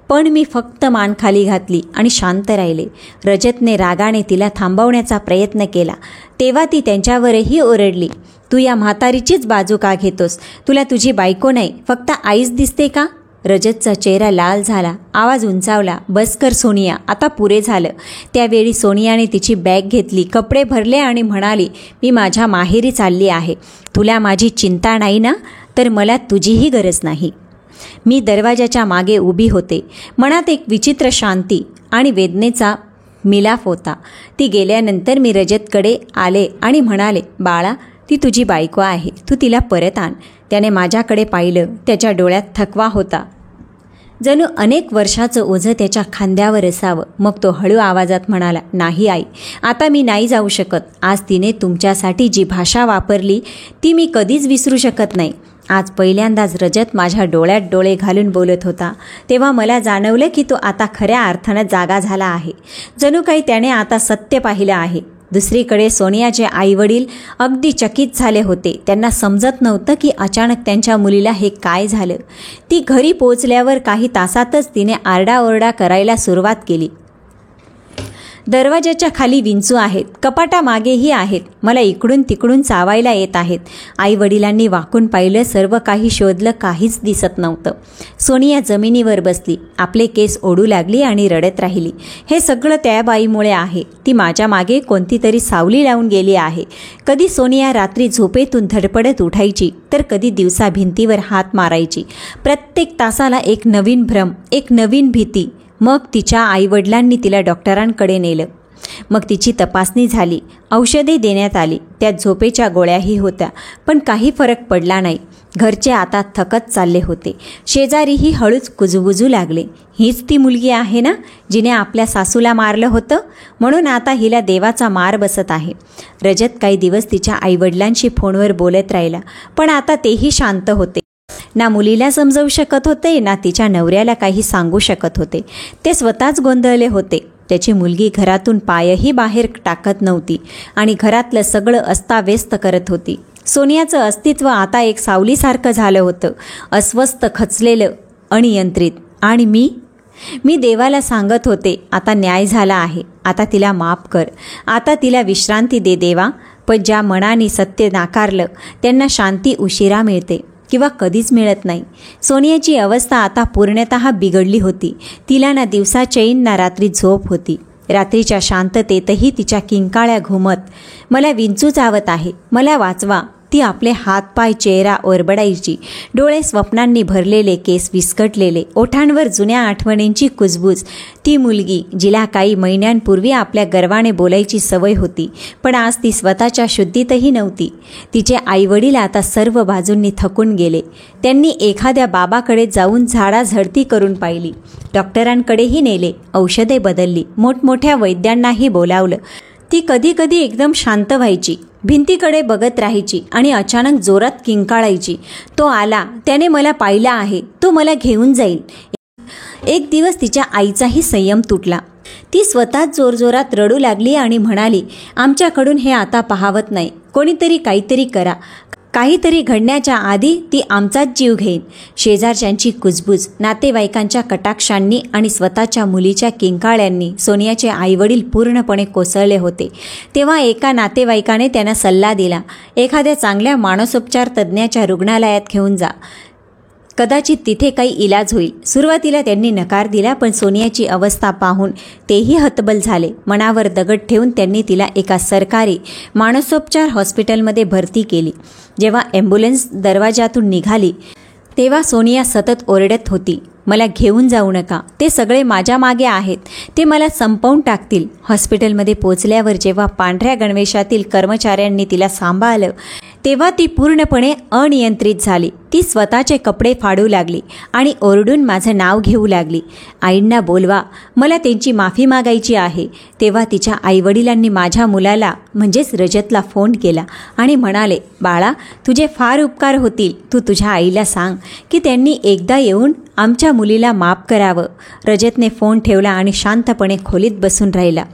पण मी फक्त मान खाली घातली आणि शांत राहिले. रजतने रागाने तिला थांबवण्याचा प्रयत्न केला, तेव्हा ती त्यांच्यावरही ओरडली, तू या म्हातारीचीच बाजू का घेतोस? तुला तुझी बायको नाही, फक्त आईच दिसते का? रजतचा चेहरा लाल झाला, आवाज उंचावला, बस कर सोनिया, आता पुरे झालं. त्यावेळी सोनियाने तिची बॅग घेतली, कपडे भरले आणि म्हणाली, मी माझ्या माहेरी चालली आहे. तुला माझी चिंता नाही ना, तर मला तुझीही गरज नाही. मी दरवाजाच्या मागे उभी होते. मनात एक विचित्र शांती आणि वेदनेचा मिलाफ होता. ती गेल्यानंतर मी रजतकडे आले आणि म्हणाले, बाळा, ती तुझी बायको आहे, तू तिला परत आण. त्याने माझ्याकडे पाहिलं. त्याच्या डोळ्यात थकवा होता, जणू अनेक वर्षाचं ओझं त्याच्या खांद्यावर असावं. मग तो हळू आवाजात म्हणाला, नाही आई, आता मी नाही जाऊ शकत. आज तिने तुमच्यासाठी जी भाषा वापरली ती मी कधीच विसरू शकत नाही. आज पहिल्यांदाच रजत माझ्या डोळ्यात डोळे घालून बोलत होता. तेव्हा मला जाणवलं की तो आता खऱ्या अर्थानं जागा झाला आहे. जणू काही त्याने आता सत्य पाहिलं आहे. दुसरीकडे सोनियाचे आईवडील अगदी चकित झाले होते. त्यांना समजत नव्हतं की अचानक त्यांच्या मुलीला हे काय झालं. ती घरी पोचल्यावर काही तासातच तिने आरडाओरडा करायला सुरुवात केली. दरवाजाच्या खाली विंचू आहेत, कपाटामागेही आहेत, मला इकडून तिकडून चावायला येत आहेत. आईवडिलांनी वाकून पाहिलं, सर्व काही शोधलं, काहीच दिसत नव्हतं. सोनिया जमिनीवर बसली, आपले केस ओढू लागली आणि रडत राहिली. हे सगळं त्या बाईमुळे आहे. ती माझ्या मागे कोणती तरी सावली लावून गेली आहे. कधी सोनिया रात्री झोपेतून धडपडत उठायची, तर कधी दिवसा भिंतीवर हात मारायची. प्रत्येक तासाला एक नवीन भ्रम, एक नवीन भीती. मग तिच्या आईवडिलांनी तिला डॉक्टरांकडे नेलं. मग तिची तपासणी झाली, औषधे देण्यात आली, त्यात झोपेच्या गोळ्याही होत्या, पण काही फरक पडला नाही. घरचे आता थकत चालले होते. शेजारीही हळूच कुजबुजू लागले, हीच ती मुलगी आहे ना जिने आपल्या सासूला मारलं होतं, म्हणून आता हिला देवाचा मार बसत आहे. रजत काही दिवस तिच्या आईवडिलांशी फोनवर बोलत राहिला, पण आता तेही शांत होते. ना मुलीला समजवू शकत होते, ना तिच्या नवऱ्याला काही सांगू शकत होते. ते स्वतःच गोंधळले होते. त्याची मुलगी घरातून पायही बाहेर टाकत नव्हती आणि घरातलं सगळं अस्ताव्यस्त करत होती. सोनियाचं अस्तित्व आता एक सावलीसारखं झालं होतं, अस्वस्थ, खचलेलं, अनियंत्रित. आणि मी देवाला सांगत होते, आता न्याय झाला आहे, आता तिला माफ कर, आता तिला विश्रांती दे देवा. पण ज्या मनाने सत्य नाकारलं त्यांना शांती उशिरा मिळते किंवा कधीच मिळत नाही. सोनियाची अवस्था आता पूर्णतः बिघडली होती. तिला ना दिवसा चैन ना रात्री झोप होती. रात्रीच्या शांततेतही तिच्या किंकाळ्या घुमत, मला विंचू चावत आहे, मला वाचवा. ती आपले हातपाय, चेहरा ओरबडायची. डोळे स्वप्नांनी भरलेले, केस विस्कटलेले, ओठांवर जुन्या आठवणींची कुजबूज. ती मुलगी जिला काही महिन्यांपूर्वी आपल्या गर्वाने बोलायची सवय होती, पण आज ती स्वतःच्या शुद्धीतही नव्हती. तिचे आईवडील आता सर्व बाजूंनी थकून गेले. त्यांनी एखाद्या बाबाकडे जाऊन झाडाझडती करून पाहिली, डॉक्टरांकडेही नेले, औषधे बदलली, मोठमोठ्या वैद्यांनाही बोलावलं. ती कधी कधी एकदम शांत व्हायची, भिंतीकडे बघत राहायची आणि अचानक जोरात किंकाळायची, तो आला, त्याने मला पाहिलं आहे, तो मला घेऊन जाईल. एक दिवस तिच्या आईचाही संयम तुटला. ती स्वतःच जोरजोरात रडू लागली आणि म्हणाली, आमच्याकडून हे आता पाहावत नाही, कोणीतरी काहीतरी करा. काहीतरी घडण्याच्या आधी ती आमचाच जीव घेईन. शेजारच्यांची कुजबूज, नातेवाईकांच्या कटाक्षांनी आणि स्वतःच्या मुलीच्या किंकाळ्यांनी सोनियाचे आईवडील पूर्णपणे कोसळले होते. तेव्हा एका नातेवाईकाने त्यांना सल्ला दिला, एखाद्या चांगल्या मानसोपचार तज्ज्ञाच्या रुग्णालयात घेऊन जा, कदाचित तिथे काही इलाज होईल. सुरुवातीला त्यांनी नकार दिला, पण सोनियाची अवस्था पाहून तेही हतबल झाले. मनावर दगड ठेवून त्यांनी तिला एका सरकारी मानसोपचार हॉस्पिटलमध्ये भरती केली. जेव्हा ॲम्ब्युलन्स दरवाजातून निघाली तेव्हा सोनिया सतत ओरडत होती, मला घेऊन जाऊ नका, ते सगळे माझ्या मागे आहेत, ते मला संपवून टाकतील. हॉस्पिटलमध्ये पोचल्यावर जेव्हा पांढऱ्या गणवेशातील कर्मचाऱ्यांनी तिला सांभाळलं तेव्हा ती पूर्णपणे अनियंत्रित झाली. ती स्वतःचे कपडे फाडू लागली आणि ओरडून माझं नाव घेऊ लागली, आईंना बोलवा, मला त्यांची माफी मागायची आहे. तेव्हा तिच्या आईवडिलांनी माझ्या मुलाला म्हणजेच रजतला फोन केला आणि म्हणाले, बाळा, तुझे फार उपकार होतील, तू तुझ्या आईला सांग की त्यांनी एकदा येऊन आमच्या मुलीला माफ करावं. रजतने फोन ठेवला आणि शांतपणे खोलीत बसून राहिला.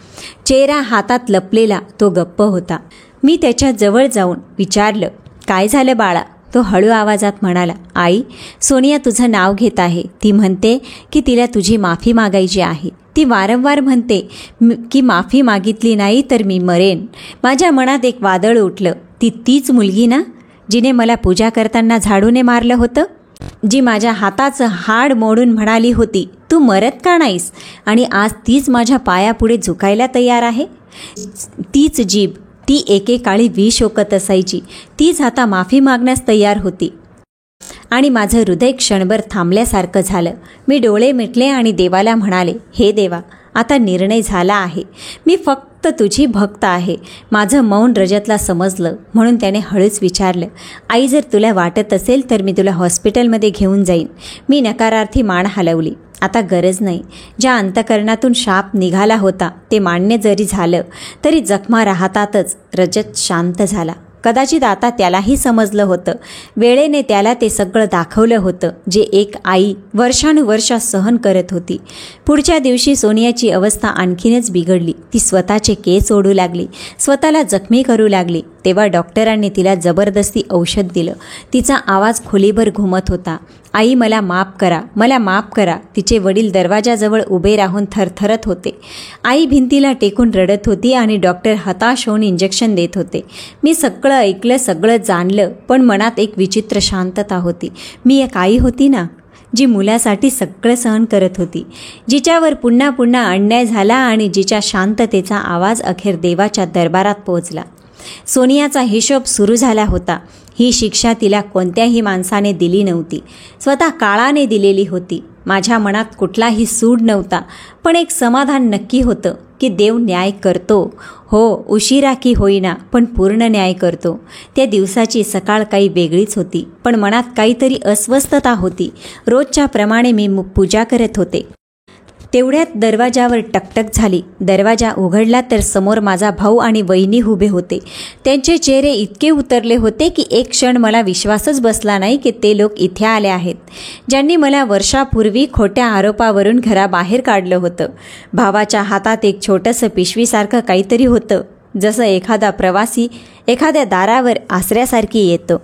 चेहरा हातात लपलेला तो गप्प होता. मी त्याच्या जवळ जाऊन विचारलं, काय झालं बाळा? तो हळू आवाजात म्हणाला, आई, सोनिया तुझं नाव घेत आहे. ती म्हणते की तिला तुझी माफी मागायची आहे. ती वारंवार म्हणते की माफी मागितली नाही तर मी मरेन. माझ्या मनात एक वादळ उठलं. ती तीच मुलगी ना जिने मला पूजा करताना झाडूने मारलं होतं, जी माझ्या हाताचं हाड मोडून म्हणाली होती, तू मरत का नाहीस? आणि आज तीच माझ्या पायापुढे झुकायला तयार आहे. तीच जीभ, ती एकेकाळी विष ओकत असायची, तीच आता माफी मागण्यास तयार होती. आणि माझं हृदय क्षणभर थांबल्यासारखं झालं. मी डोळे मिटले आणि देवाला म्हणाले, हे देवा, आता निर्णय झाला आहे. मी फक्त फक्त तुझी भक्त आहे. माझं मौन रजतला समजलं, म्हणून त्याने हळूच विचारलं, आई जर तुला वाटत असेल तर मी तुला हॉस्पिटलमध्ये घेऊन जाईन. मी नकारार्थी मान हलवली. आता गरज नाही. ज्या अंतकरणातून शाप निघाला होता ते मान्य जरी झालं तरी जखमा राहतातच. रजत शांत झाला. कदाचित आता त्यालाही समजलं होतं. वेळेने त्याला ते सगळं दाखवलं होतं जे एक आई वर्षानुवर्ष सहन करत होती. पुढच्या दिवशी सोनियाची अवस्था आणखीनच बिघडली. ती स्वतःचे केस ओढू लागली, स्वतःला जखमी करू लागली. तेव्हा डॉक्टरांनी तिला जबरदस्ती औषध दिलं. तिचा आवाज खोलीभर घुमत होता, आई मला माफ करा, मला माफ करा. तिचे वडील दरवाजाजवळ उभे राहून थरथरत होते. आई भिंतीला टेकून रडत होती आणि डॉक्टर हताश होऊन इंजेक्शन देत होते. मी सगळं ऐकलं, सगळं जाणलं, पण मनात एक विचित्र शांतता होती. मी एक आई होती ना, जी मुलासाठी सगळं सहन करत होती, जिच्यावर पुन्हा पुन्हा अन्याय झाला आणि जिच्या शांततेचा आवाज अखेर देवाच्या दरबारात पोहोचला. सोनियाचा हिशोब सुरू झाला होता. ही शिक्षा तिला कोणत्याही माणसाने दिली नव्हती, स्वतः काळाने दिलेली होती. माझ्या मनात कुठलाही सूड नव्हता, पण एक समाधान नक्की होतं की देव न्याय करतो. हो, उशिरा की होईना, पण पूर्ण न्याय करतो. त्या दिवसाची सकाळ काही वेगळीच होती, पण मनात काहीतरी अस्वस्थता होती. रोजच्या प्रमाणे मी पूजा करत होते. तेवढ्यात दरवाजावर टकटक झाली. दरवाजा उघडला तर समोर माझा भाऊ आणि वहिनी उभे होते. त्यांचे चेहरे इतके उतरले होते की एक क्षण मला विश्वासच बसला नाही की ते लोक इथे आले आहेत, ज्यांनी मला वर्षापूर्वी खोट्या आरोपावरून घराबाहेर काढलं होतं. भावाच्या हातात एक छोटंसं पिशवीसारखं काहीतरी होतं, जसं एखादा प्रवासी एखाद्या दारावर आसऱ्यासारखी येतो.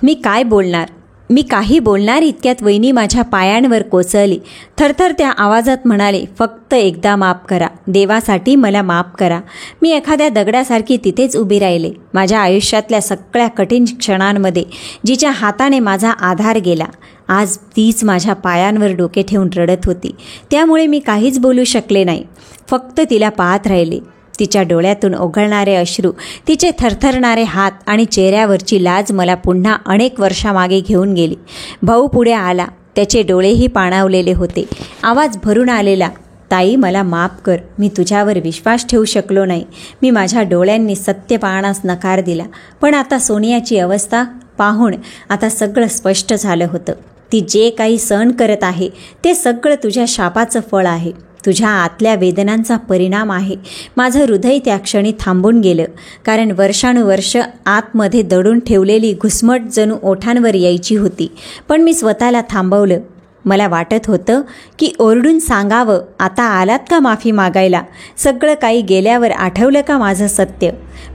मी काय बोलणार? मी काही बोलणार इतक्यात वहिनी माझ्या पायांवर कोसळली. थरथर त्या आवाजात म्हणाले, फक्त एकदा माफ करा, देवासाठी मला माफ करा. मी एखाद्या दगडासारखी तिथेच उभी राहिले. माझ्या आयुष्यातल्या सगळ्या कठीण क्षणांमध्ये जिच्या हाताने माझा आधार गेला, आज तीच माझ्या पायांवर डोके ठेवून रडत होती. त्यामुळे मी काहीच बोलू शकले नाही, फक्त तिला पाहत राहिले. तिच्या डोळ्यातून ओघळणारे अश्रू, तिचे थरथरणारे हात आणि चेहऱ्यावरची लाज मला पुन्हा अनेक वर्षामागे घेऊन गेली. भाऊ पुढे आला. त्याचे डोळेही पाणावलेले होते. आवाज भरून आलेला, ताई मला माफ कर, मी तुझ्यावर विश्वास ठेवू शकलो नाही. मी माझ्या डोळ्यांनी सत्य पाहण्यास नकार दिला. पण आता सोनियाची अवस्था पाहून आता सगळं स्पष्ट झालं होतं. ती जे काही सहन करत आहे ते सगळं तुझ्या शापाचं फळ आहे, तुझ्या आतल्या वेदनांचा परिणाम आहे. माझं हृदय त्या क्षणी थांबून गेलं, कारण वर्षानुवर्ष आतमध्ये दडून ठेवलेली घुसमट जणू ओठांवर यायची होती. पण मी स्वतःला थांबवलं. मला वाटत होतं की ओरडून सांगावं, आता आलात का माफी मागायला? सगळं काही गेल्यावर आठवलं का माझं सत्य?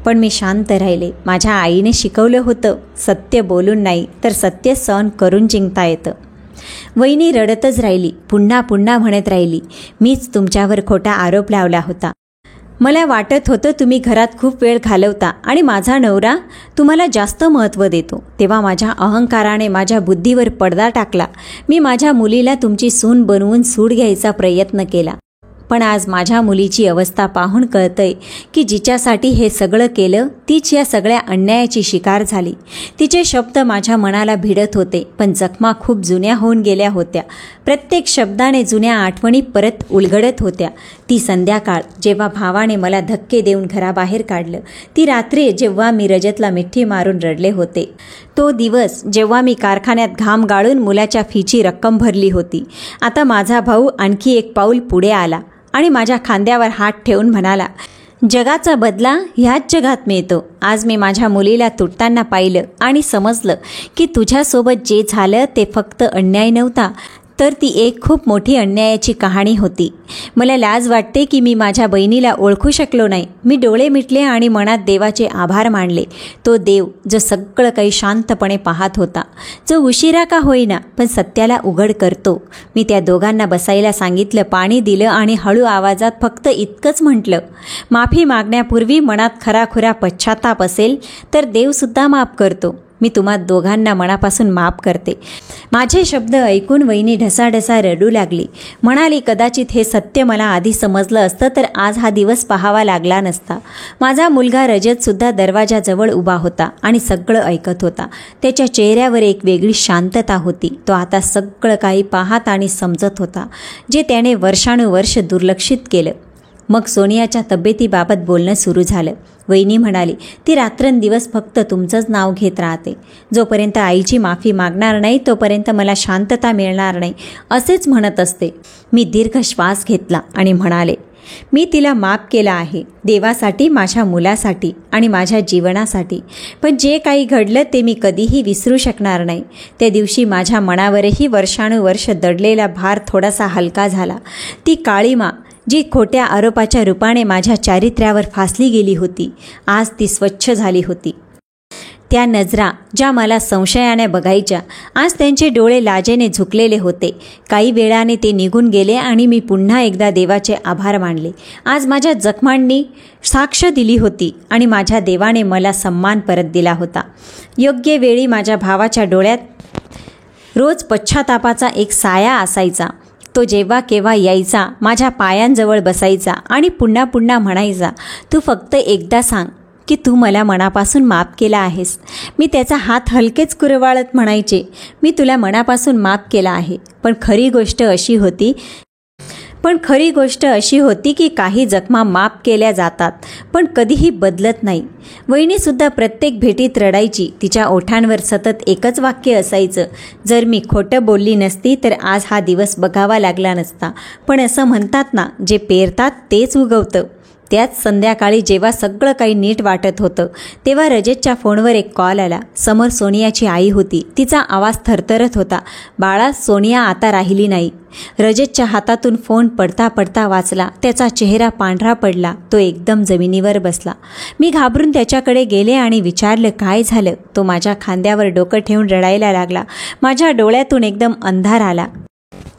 पण मी शांत राहिले. माझ्या आईने शिकवलं होतं, सत्य बोलून नाही तर सत्य सहन करून जिंकता येतं. वहिनी रडतच राहिली. पुन्हा पुन्हा म्हणत राहिली, मीच तुमच्यावर खोटा आरोप लावला होता. मला वाटत होतं तुम्ही घरात खूप वेळ घालवता आणि माझा नवरा तुम्हाला जास्त महत्त्व देतो. तेव्हा माझ्या अहंकाराने माझ्या बुद्धीवर पडदा टाकला. मी माझ्या मुलीला तुमची सून बनवून सूड घ्यायचा प्रयत्न केला. पण आज माझ्या मुलीची अवस्था पाहून कळतंय की जिच्यासाठी हे सगळं केलं तीच या सगळ्या अन्यायाची शिकार झाली. तिचे शब्द माझ्या मनाला भिडत होते, पण जखमा खूप जुन्या होऊन गेल्या होत्या. प्रत्येक शब्दाने जुन्या आठवणी परत उलगडत होत्या. ती संध्याकाळ जेव्हा भावाने मला धक्के देऊन घराबाहेर काढलं, ती रात्री जेव्हा मी रजतला मिठी मारून रडले होते, तो दिवस जेव्हा मी कारखान्यात घाम गाळून मुलाच्या फीची रक्कम भरली होती. आता माझा भाऊ आणखी एक पाऊल पुढे आला आणि माझ्या खांद्यावर हात ठेवून म्हणाला, जगाचा बदला ह्याच जगात मिळतो. आज मी माझ्या मुलीला तुटताना पाहिलं आणि समजलं की तुझ्यासोबत जे झालं ते फक्त अन्याय नव्हता, तर ती एक खूप मोठी अन्यायाची कहाणी होती. मला लाज वाटते की मी माझ्या बहिणीला ओळखू शकलो नाही. मी डोळे मिटले आणि मनात देवाचे आभार मानले. तो देव जो सगळं काही शांतपणे पाहत होता, जो उशिरा का होईना पण सत्याला उघड करतो. मी त्या दोघांना बसायला सांगितलं, पाणी दिलं आणि हळू आवाजात फक्त इतकंच म्हटलं, माफी मागण्यापूर्वी मनात खराखुरा पश्चाताप असेल तर देवसुद्धा माफ करतो. मी तुम्हा दोघांना मनापासून माफ करते. माझे शब्द ऐकून वहिनी ढसाढसा रडू लागली. म्हणाली, कदाचित हे सत्य मला आधी समजलं असतं तर आज हा दिवस पाहावा लागला नसता. माझा मुलगा रजतसुद्धा दरवाजाजवळ उभा होता आणि सगळं ऐकत होता. त्याच्या चेहऱ्यावर एक वेगळी शांतता होती. तो आता सगळं काही पाहत आणि समजत होता, जे त्याने वर्षानुवर्ष दुर्लक्षित केलं. मग सोनियाच्या तब्येतीबाबत बोलणं सुरू झालं. वहिनी म्हणाली, ती रात्रंदिवस फक्त तुमचंच नाव घेत राहते. जोपर्यंत आईची माफी मागणार नाही तोपर्यंत मला शांतता मिळणार नाही असेच म्हणत असते. मी दीर्घ श्वास घेतला आणि म्हणाले, मी तिला माफ केलं आहे, देवासाठी, माझ्या मुलासाठी आणि माझ्या जीवनासाठी. पण जे काही घडलं ते मी कधीही विसरू शकणार नाही. त्या दिवशी माझ्या मनावरही वर्षानुवर्ष दडलेला भार थोडासा हलका झाला. ती काळीमा जी खोट्या आरोपाच्या रूपाने माझ्या चारित्र्यावर फासली गेली होती, आज ती स्वच्छ झाली होती. त्या नजरा ज्या मला संशयाने बघायच्या, आज त्यांचे डोळे लाजेने झुकलेले होते. काही वेळाने ते निघून गेले आणि मी पुन्हा एकदा देवाचे आभार मानले. आज माझ्या जखमांनी साक्ष दिली होती आणि माझ्या देवाने मला सन्मान परत दिला होता. योग्य वेळी माझ्या भावाच्या डोळ्यात रोज पश्चातापाचा एक साया असायचा. तो जेव्हा केव्हा यायचा, माझ्या पायांजवळ बसायचा आणि पुन्हा पुन्हा म्हणायचा, तू फक्त एकदा सांग की तू मला मनापासून माफ केला आहेस. मी त्याचा हात हलकेच कुरवाळत म्हणायचे, मी तुला मनापासून माफ केला आहे. पण खरी गोष्ट अशी होती की काही जखमा माफ केल्या जातात पण कधीही बदलत नाही. वहिनीसुद्धा प्रत्येक भेटीत रडायची. तिच्या ओठांवर सतत एकच वाक्य असायचं, जर मी खोटं बोलली नसती तर आज हा दिवस बघावा लागला नसता. पण असं म्हणतात ना, जे पेरतात तेच उगवतं. त्याच संध्याकाळी जेव्हा सगळं काही नीट वाटत होतं तेव्हा रजतच्या फोनवर एक कॉल आला. समोर सोनियाची आई होती. तिचा आवाज थरथरत होता, बाळा, सोनिया आता राहिली नाही. रजतच्या हातातून फोन पडता पडता वाचला. त्याचा चेहरा पांढरा पडला. तो एकदम जमिनीवर बसला. मी घाबरून त्याच्याकडे गेले आणि विचारलं, काय झालं? तो माझ्या खांद्यावर डोकं ठेवून रडायला लागला. माझ्या डोळ्यातून एकदम अंधार आला.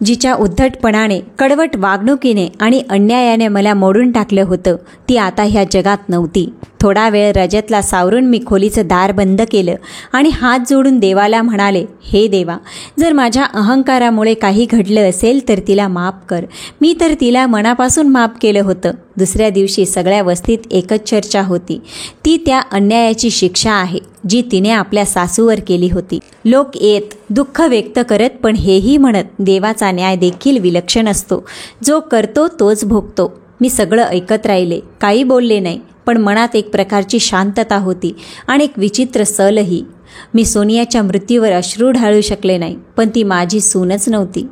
जिच्या उद्धटपणाने, कडवट वागणुकीने आणि अन्यायाने मला मोडून टाकलं होतं, ती आता ह्या जगात नव्हती. थोडा वेळ रजतला सावरून मी खोलीचं दार बंद केलं आणि हात जोडून देवाला म्हणाले, हे देवा, जर माझ्या अहंकारामुळे काही घडलं असेल तर तिला माफ कर. मी तर तिला मनापासून माफ केलं होतं. दुसऱ्या दिवशी सगळ्या वस्तीत एकच चर्चा होती, ती त्या अन्यायाची शिक्षा आहे जी तिने आपल्या सासूवर केली होती. लोक येत दुःख व्यक्त करत पण हेही म्हणत, देवाचा न्याय देखील विलक्षण असतो, जो करतो तोच भोगतो. मी सगळं ऐकत राहिले, काही बोलले नाही. पण मनात एक प्रकारची शांतता होती आणि एक विचित्र सलही. मी सोनियाच्या मृत्यूवर अश्रू ढाळू शकले नाही, पण ती माझी सूनच नव्हती.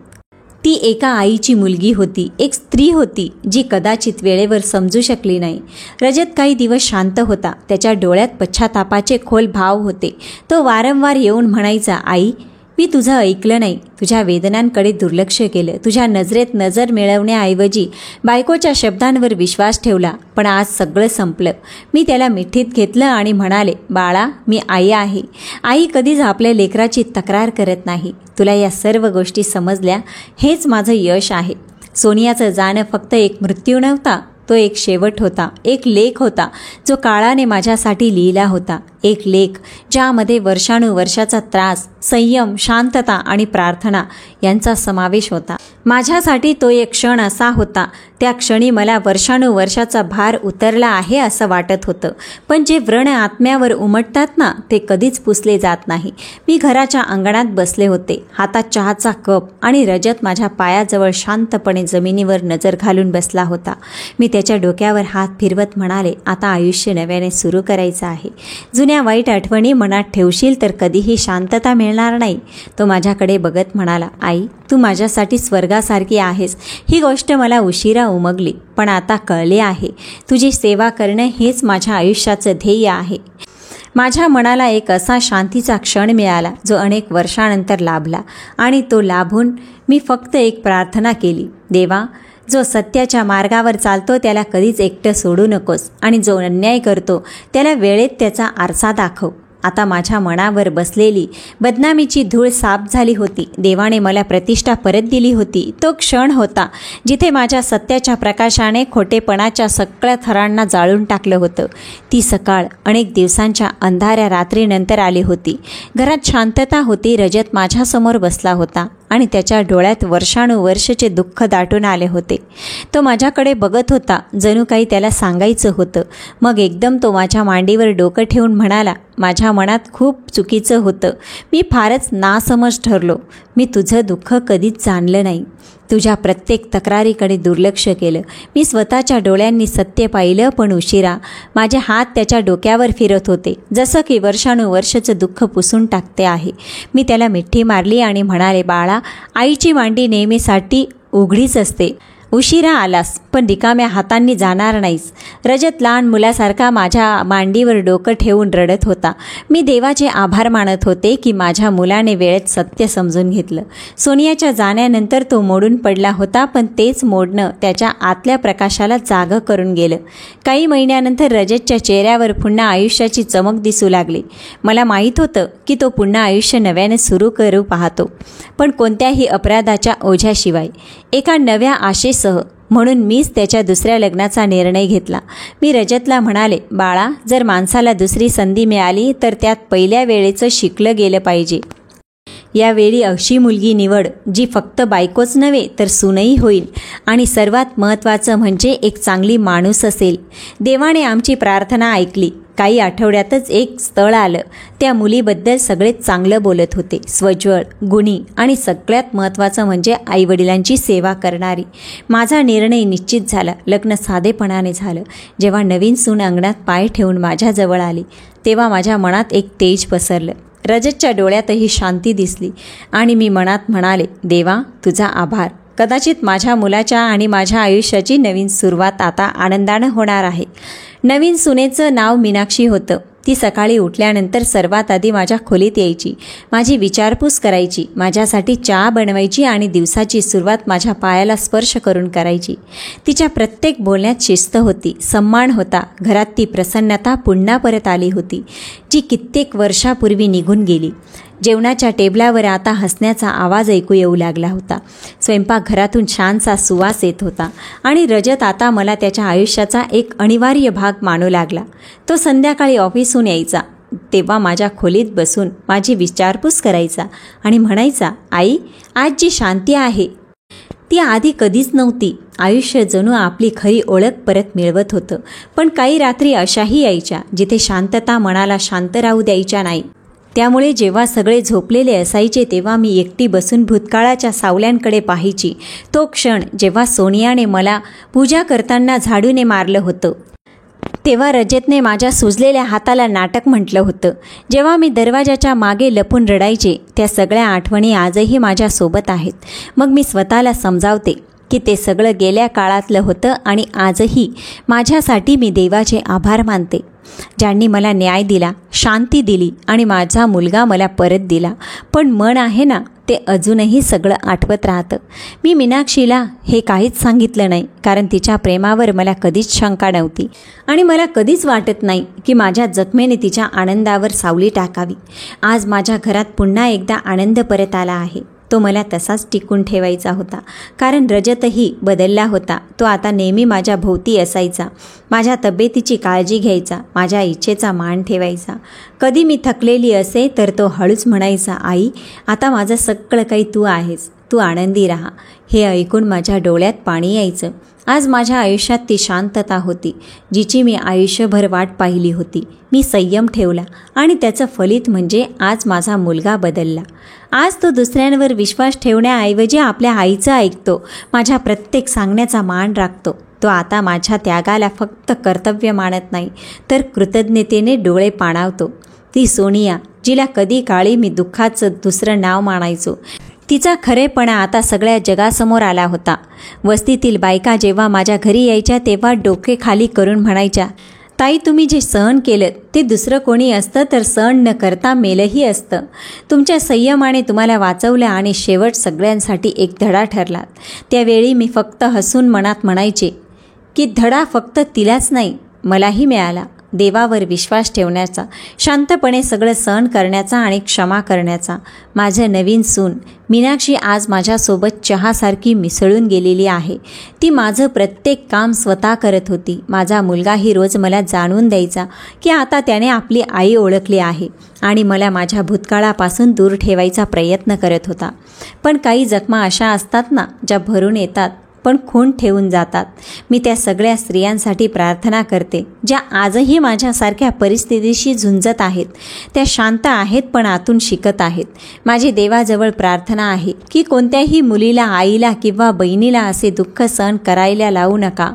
ती एका आईची मुलगी होती, एक स्त्री होती जी कदाचित वेळेवर समजू शकली नाही. रजत काही दिवस शांत होता. त्याच्या डोळ्यात पश्चातापाचे खोल भाव होते. तो वारंवार येऊन म्हणायचा, आई, मी तुझं ऐकलं नाही, तुझ्या वेदनांकडे दुर्लक्ष केलं, तुझ्या नजरेत नजर मिळवण्याऐवजी बायकोच्या शब्दांवर विश्वास ठेवला. पण आज सगळं संपलं. मी त्याला मिठीत घेतलं आणि म्हणाले, बाळा, मी आई आहे. आई कधीच आपल्या लेकराची तक्रार करत नाही. तुला या सर्व गोष्टी समजल्या, हेच माझं यश आहे. सोनियाचं जाणं फक्त एक मृत्यू नव्हता, तो एक शेवट होता, एक लेख होता जो काळाने माझ्यासाठी लिहिला होता. एक लेख ज्यामध्ये वर्षानुवर्षाचा त्रास, संयम, शांतता आणि प्रार्थना यांचा समावेश होता. माझ्यासाठी तो एक क्षण असा होता, त्या क्षणी मला वर्षानुवर्षाचा भार उतरला आहे असं वाटत होतं. पण जे व्रण आत्म्यावर उमटतात ना, ते कधीच पुसले जात नाही. मी घराच्या अंगणात बसले होते, हातात चहाचा कप, आणि रजत माझ्या पायाजवळ शांतपणे जमिनीवर नजर घालून बसला होता. मी त्याच्या डोक्यावर हात फिरवत म्हणाले, आता आयुष्य नव्याने सुरू करायचं आहे. जुन्या वाईट आठवणी मनात ठेवशील तर कधीही शांतता मिळणार नाही. तो माझ्याकडे बघत म्हणाला, आई, तू माझ्यासाठी स्वर्गासारखी आहेस. ही गोष्ट मला उशिरा उमगली, पण आता कळले आहे. तुझी सेवा करणं हेच माझ्या आयुष्याचं ध्येय आहे. माझ्या मनाला एक असा शांतीचा क्षण मिळाला जो अनेक वर्षानंतर लाभला. आणि तो लाभून मी फक्त एक प्रार्थना केली, देवा, जो सत्याच्या मार्गावर चालतो त्याला कधीच एकटं सोडू नकोस, आणि जो अन्याय करतो त्याला वेळेत त्याचा आरसा दाखव. आता माझ्या मनावर बसलेली बदनामीची धूळ साफ झाली होती. देवाने मला प्रतिष्ठा परत दिली होती. तो क्षण होता जिथे माझ्या सत्याच्या प्रकाशाने खोटेपणाच्या सगळ्या थरांना जाळून टाकलं होतं. ती सकाळ अनेक दिवसांच्या अंधाऱ्या रात्रीनंतर आली होती. घरात शांतता होती. रजत माझ्यासमोर बसला होता आणि त्याच्या डोळ्यात वर्षानुवर्षाचे दुःख दाटून आले होते. तो माझ्याकडे बघत होता, जणू काही त्याला सांगायचं होतं. मग एकदम तो माझ्या मांडीवर डोकं ठेवून म्हणाला, माझ्या मनात खूप चुकीचं होतं. मी फारच नासमज ठरलो. मी तुझं दुःख कधीच जाणलं नाही. तुझ्या प्रत्येक तक्रारीकडे दुर्लक्ष केलं. मी स्वतःच्या डोळ्यांनी सत्य पाहिलं, पण उशिरा. माझे हात त्याच्या डोक्यावर फिरत होते, जसं की वर्षानुवर्षाचं दुःख पुसून टाकते आहे. मी त्याला मिठी मारली आणि म्हणाले, बाळा, आईची मांडी नेहमीसाठी उघडीच असते. उशिरा आलास, पण रिकाम्या हातांनी जाणार नाहीस. रजत लहान मुलासारखा माझ्या मांडीवर डोकं ठेवून रडत होता. मी देवाचे आभार मानत होते की माझ्या मुलाने वेळेत सत्य समजून घेतलं. सोनियाच्या जाण्यानंतर तो मोडून पडला होता, पण तेच मोडणं त्याच्या आतल्या प्रकाशाला जागं करून गेलं. काही महिन्यानंतर रजतच्या चेहऱ्यावर पुन्हा आयुष्याची चमक दिसू लागली. मला माहीत होतं की तो पुन्हा आयुष्य नव्याने सुरू करू पाहतो, पण कोणत्याही अपराधाच्या ओझ्याशिवाय, एका नव्या आशेसह. म्हणून मीच त्याच्या दुसऱ्या लग्नाचा निर्णय घेतला. मी रजतला म्हणाले, बाळा, जर माणसाला दुसरी संधी मिळाली तर त्यात पहिल्या वेळेचं शिकलं गेलं पाहिजे. यावेळी अशी मुलगी निवड जी फक्त बायकोच नव्हे तर सूनही होईल, आणि सर्वात महत्त्वाचं म्हणजे एक चांगली माणूस असेल. देवाने आमची प्रार्थना ऐकली. काही आठवड्यातच एक स्थळ आलं. त्या मुलीबद्दल सगळेच चांगलं बोलत होते. स्वज्वळ, गुणी आणि सगळ्यात महत्त्वाचं म्हणजे आईवडिलांची सेवा करणारी. माझा निर्णय निश्चित झाला. लग्न साधेपणाने झालं. जेव्हा नवीन सून अंगणात पाय ठेवून माझ्याजवळ आली तेव्हा माझ्या मनात एक तेज पसरलं. रजतच्या डोळ्यातही शांती दिसली आणि मी मनात म्हणाले, देवा, तुझा आभार. कदाचित माझ्या मुलाच्या आणि माझ्या आयुष्याची नवीन सुरुवात आता आनंदानं होणार आहे. नवीन सुनेचं नाव मीनाक्षी होतं. ती सकाळी उठल्यानंतर सर्वात आधी माझ्या खोलीत यायची, माझी विचारपूस करायची, माझ्यासाठी चहा बनवायची आणि दिवसाची सुरुवात माझ्या पायाला स्पर्श करून करायची. तिच्या प्रत्येक बोलण्यात शिस्त होती, सन्मान होता. घरात ती प्रसन्नता पुन्हा परत आली होती, जी कित्येक वर्षापूर्वी निघून गेली. जेवणाच्या टेबलावर आता हसण्याचा आवाज ऐकू येऊ लागला होता. स्वयंपाकघरातून छानसा सुवास येत होता आणि रजत आता मला त्याच्या आयुष्याचा एक अनिवार्य भाग मानू लागला. तो संध्याकाळी ऑफिसहून यायचा तेव्हा माझ्या खोलीत बसून माझी विचारपूस करायचा आणि म्हणायचा, आई, आज जी शांती आहे ती आधी कधीच नव्हती. आयुष्य जणू आपली खरी ओळख परत मिळवत होतं. पण काही रात्री अशाही यायच्या जिथे शांतता मनाला शांत राहू द्यायच्या नाही. त्यामुळे जेव्हा सगळे झोपलेले असायचे तेव्हा मी एकटी बसून भूतकाळाच्या सावल्यांकडे पाहायची. तो क्षण जेव्हा सोनियाने मला पूजा करताना झाडूने मारलं होतं, तेव्हा रजतने माझ्या सुजलेल्या हाताला नाटक म्हटलं होतं. जेव्हा मी दरवाजाच्या मागे लपून रडायचे, त्या सगळ्या आठवणी आजही माझ्यासोबत आहेत. मग मी स्वतःला समजावते की ते सगळं गेल्या काळातलं होतं आणि आजही माझ्यासाठी मी देवाचे आभार मानते, ज्यांनी मला न्याय दिला, शांती दिली आणि माझा मुलगा मला परत दिला. पण मन आहे ना, ते अजूनही सगळं आठवत राहतं. मी मीनाक्षीला हे काहीच सांगितलं नाही, कारण तिच्या प्रेमावर मला कधीच शंका नव्हती आणि मला कधीच वाटत नाही की माझ्या जखमेने तिच्या आनंदावर सावली टाकावी. आज माझ्या घरात पुन्हा एकदा आनंद परत आला आहे. तो मला तसाच टिकून ठेवायचा होता, कारण रजतही बदलला होता. तो आता नेहमी माझ्या भोवती असायचा, माझ्या तब्येतीची काळजी घ्यायचा, माझ्या इच्छेचा मान ठेवायचा. कधी मी थकलेली असे तर तो हळूच म्हणायचा, आई, आता माझं सगळं काही तू आहेस, तू आनंदी राहा. हे ऐकून माझ्या डोळ्यात पाणी यायचं. आज माझ्या आयुष्यात ती शांतता होती जिची मी आयुष्यभर वाट पाहिली होती. मी संयम ठेवला आणि त्याचं फलित म्हणजे आज माझा मुलगा बदलला. आज तो दुसऱ्यांवर विश्वास ठेवण्याऐवजी आपल्या आईचं ऐकतो, माझ्या प्रत्येक सांगण्याचा मान राखतो. तो आता माझ्या त्यागाला फक्त कर्तव्य मानत नाही तर कृतज्ञतेने डोळे पाणावतो. ती सोनिया, जिला कधी काळी मी दुःखाचं दुसरं नाव मानायचो, तिचा खरेपणा आता सगळ्या जगासमोर आला होता. वस्तीतील बायका जेव्हा माझ्या घरी यायच्या तेव्हा डोके खाली करून म्हणायच्या, ताई, तुम्ही जे सहन केलं ते दुसरं कोणी असतं तर सहन न करता मेलही असतं. तुमच्या संयमाने तुम्हाला वाचवलं आणि शेवट सगळ्यांसाठी एक धडा ठरला. त्यावेळी मी फक्त हसून मनात म्हणायचे की धडा फक्त तिलाच नाही, मलाही मिळाला. देवावर विश्वास ठेवण्याचा, शांतपणे सगळं सहन करण्याचा आणि क्षमा करण्याचा. माझं नवीन सून मीनाक्षी आज माझ्यासोबत चहासारखी मिसळून गेलेली आहे. ती माझं प्रत्येक काम स्वतः करत होती. माझा मुलगाही रोज मला जाणून द्यायचा की आता त्याने आपली आई ओळखली आहे आणि मला माझ्या भूतकाळापासून दूर ठेवायचा प्रयत्न करत होता. पण काही जखमा अशा असतात ना, ज्या भरून येतात पण खून ठेवून जातात. मी त्या सगळ्या स्त्रियांसाठी प्रार्थना करते ज्या आजही माझ्यासारख्या परिस्थितीशी झुंजत आहेत. त्या शांत आहेत पण आतून शिकत आहेत. माझी देवाजवळ प्रार्थना आहे की कोणत्याही मुलीला, आईला किंवा बहिणीला असे दुःख सहन करायला लावू नका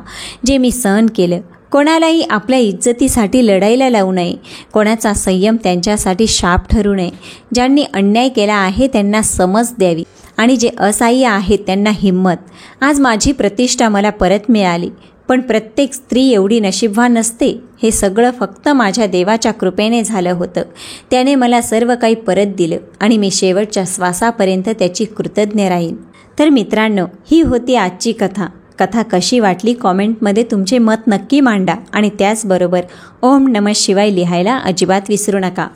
जे मी सहन केलं. कोणालाही आपल्या इज्जतीसाठी लढायला लावू नये. कोणाचा संयम त्यांच्यासाठी शाप ठरू नये. ज्यांनी अन्याय केला आहे त्यांना समज द्यावी आणि जे असहाय्य आहेत त्यांना हिंमत. आज माझी प्रतिष्ठा मला परत मिळाली, पण प्रत्येक स्त्री एवढी नशीबवान नसते. हे सगळं फक्त माझ्या देवाच्या कृपेने झालं होतं. त्याने मला सर्व काही परत दिलं आणि मी शेवटच्या श्वासापर्यंत त्याची कृतज्ञ राहीन. तर मित्रांनो, ही होती आजची कथा. कथा कशी वाटली कॉमेंटमध्ये तुमचे मत नक्की मांडा आणि त्याचबरोबर ओम नमः शिवाय लिहायला अजिबात विसरू नका.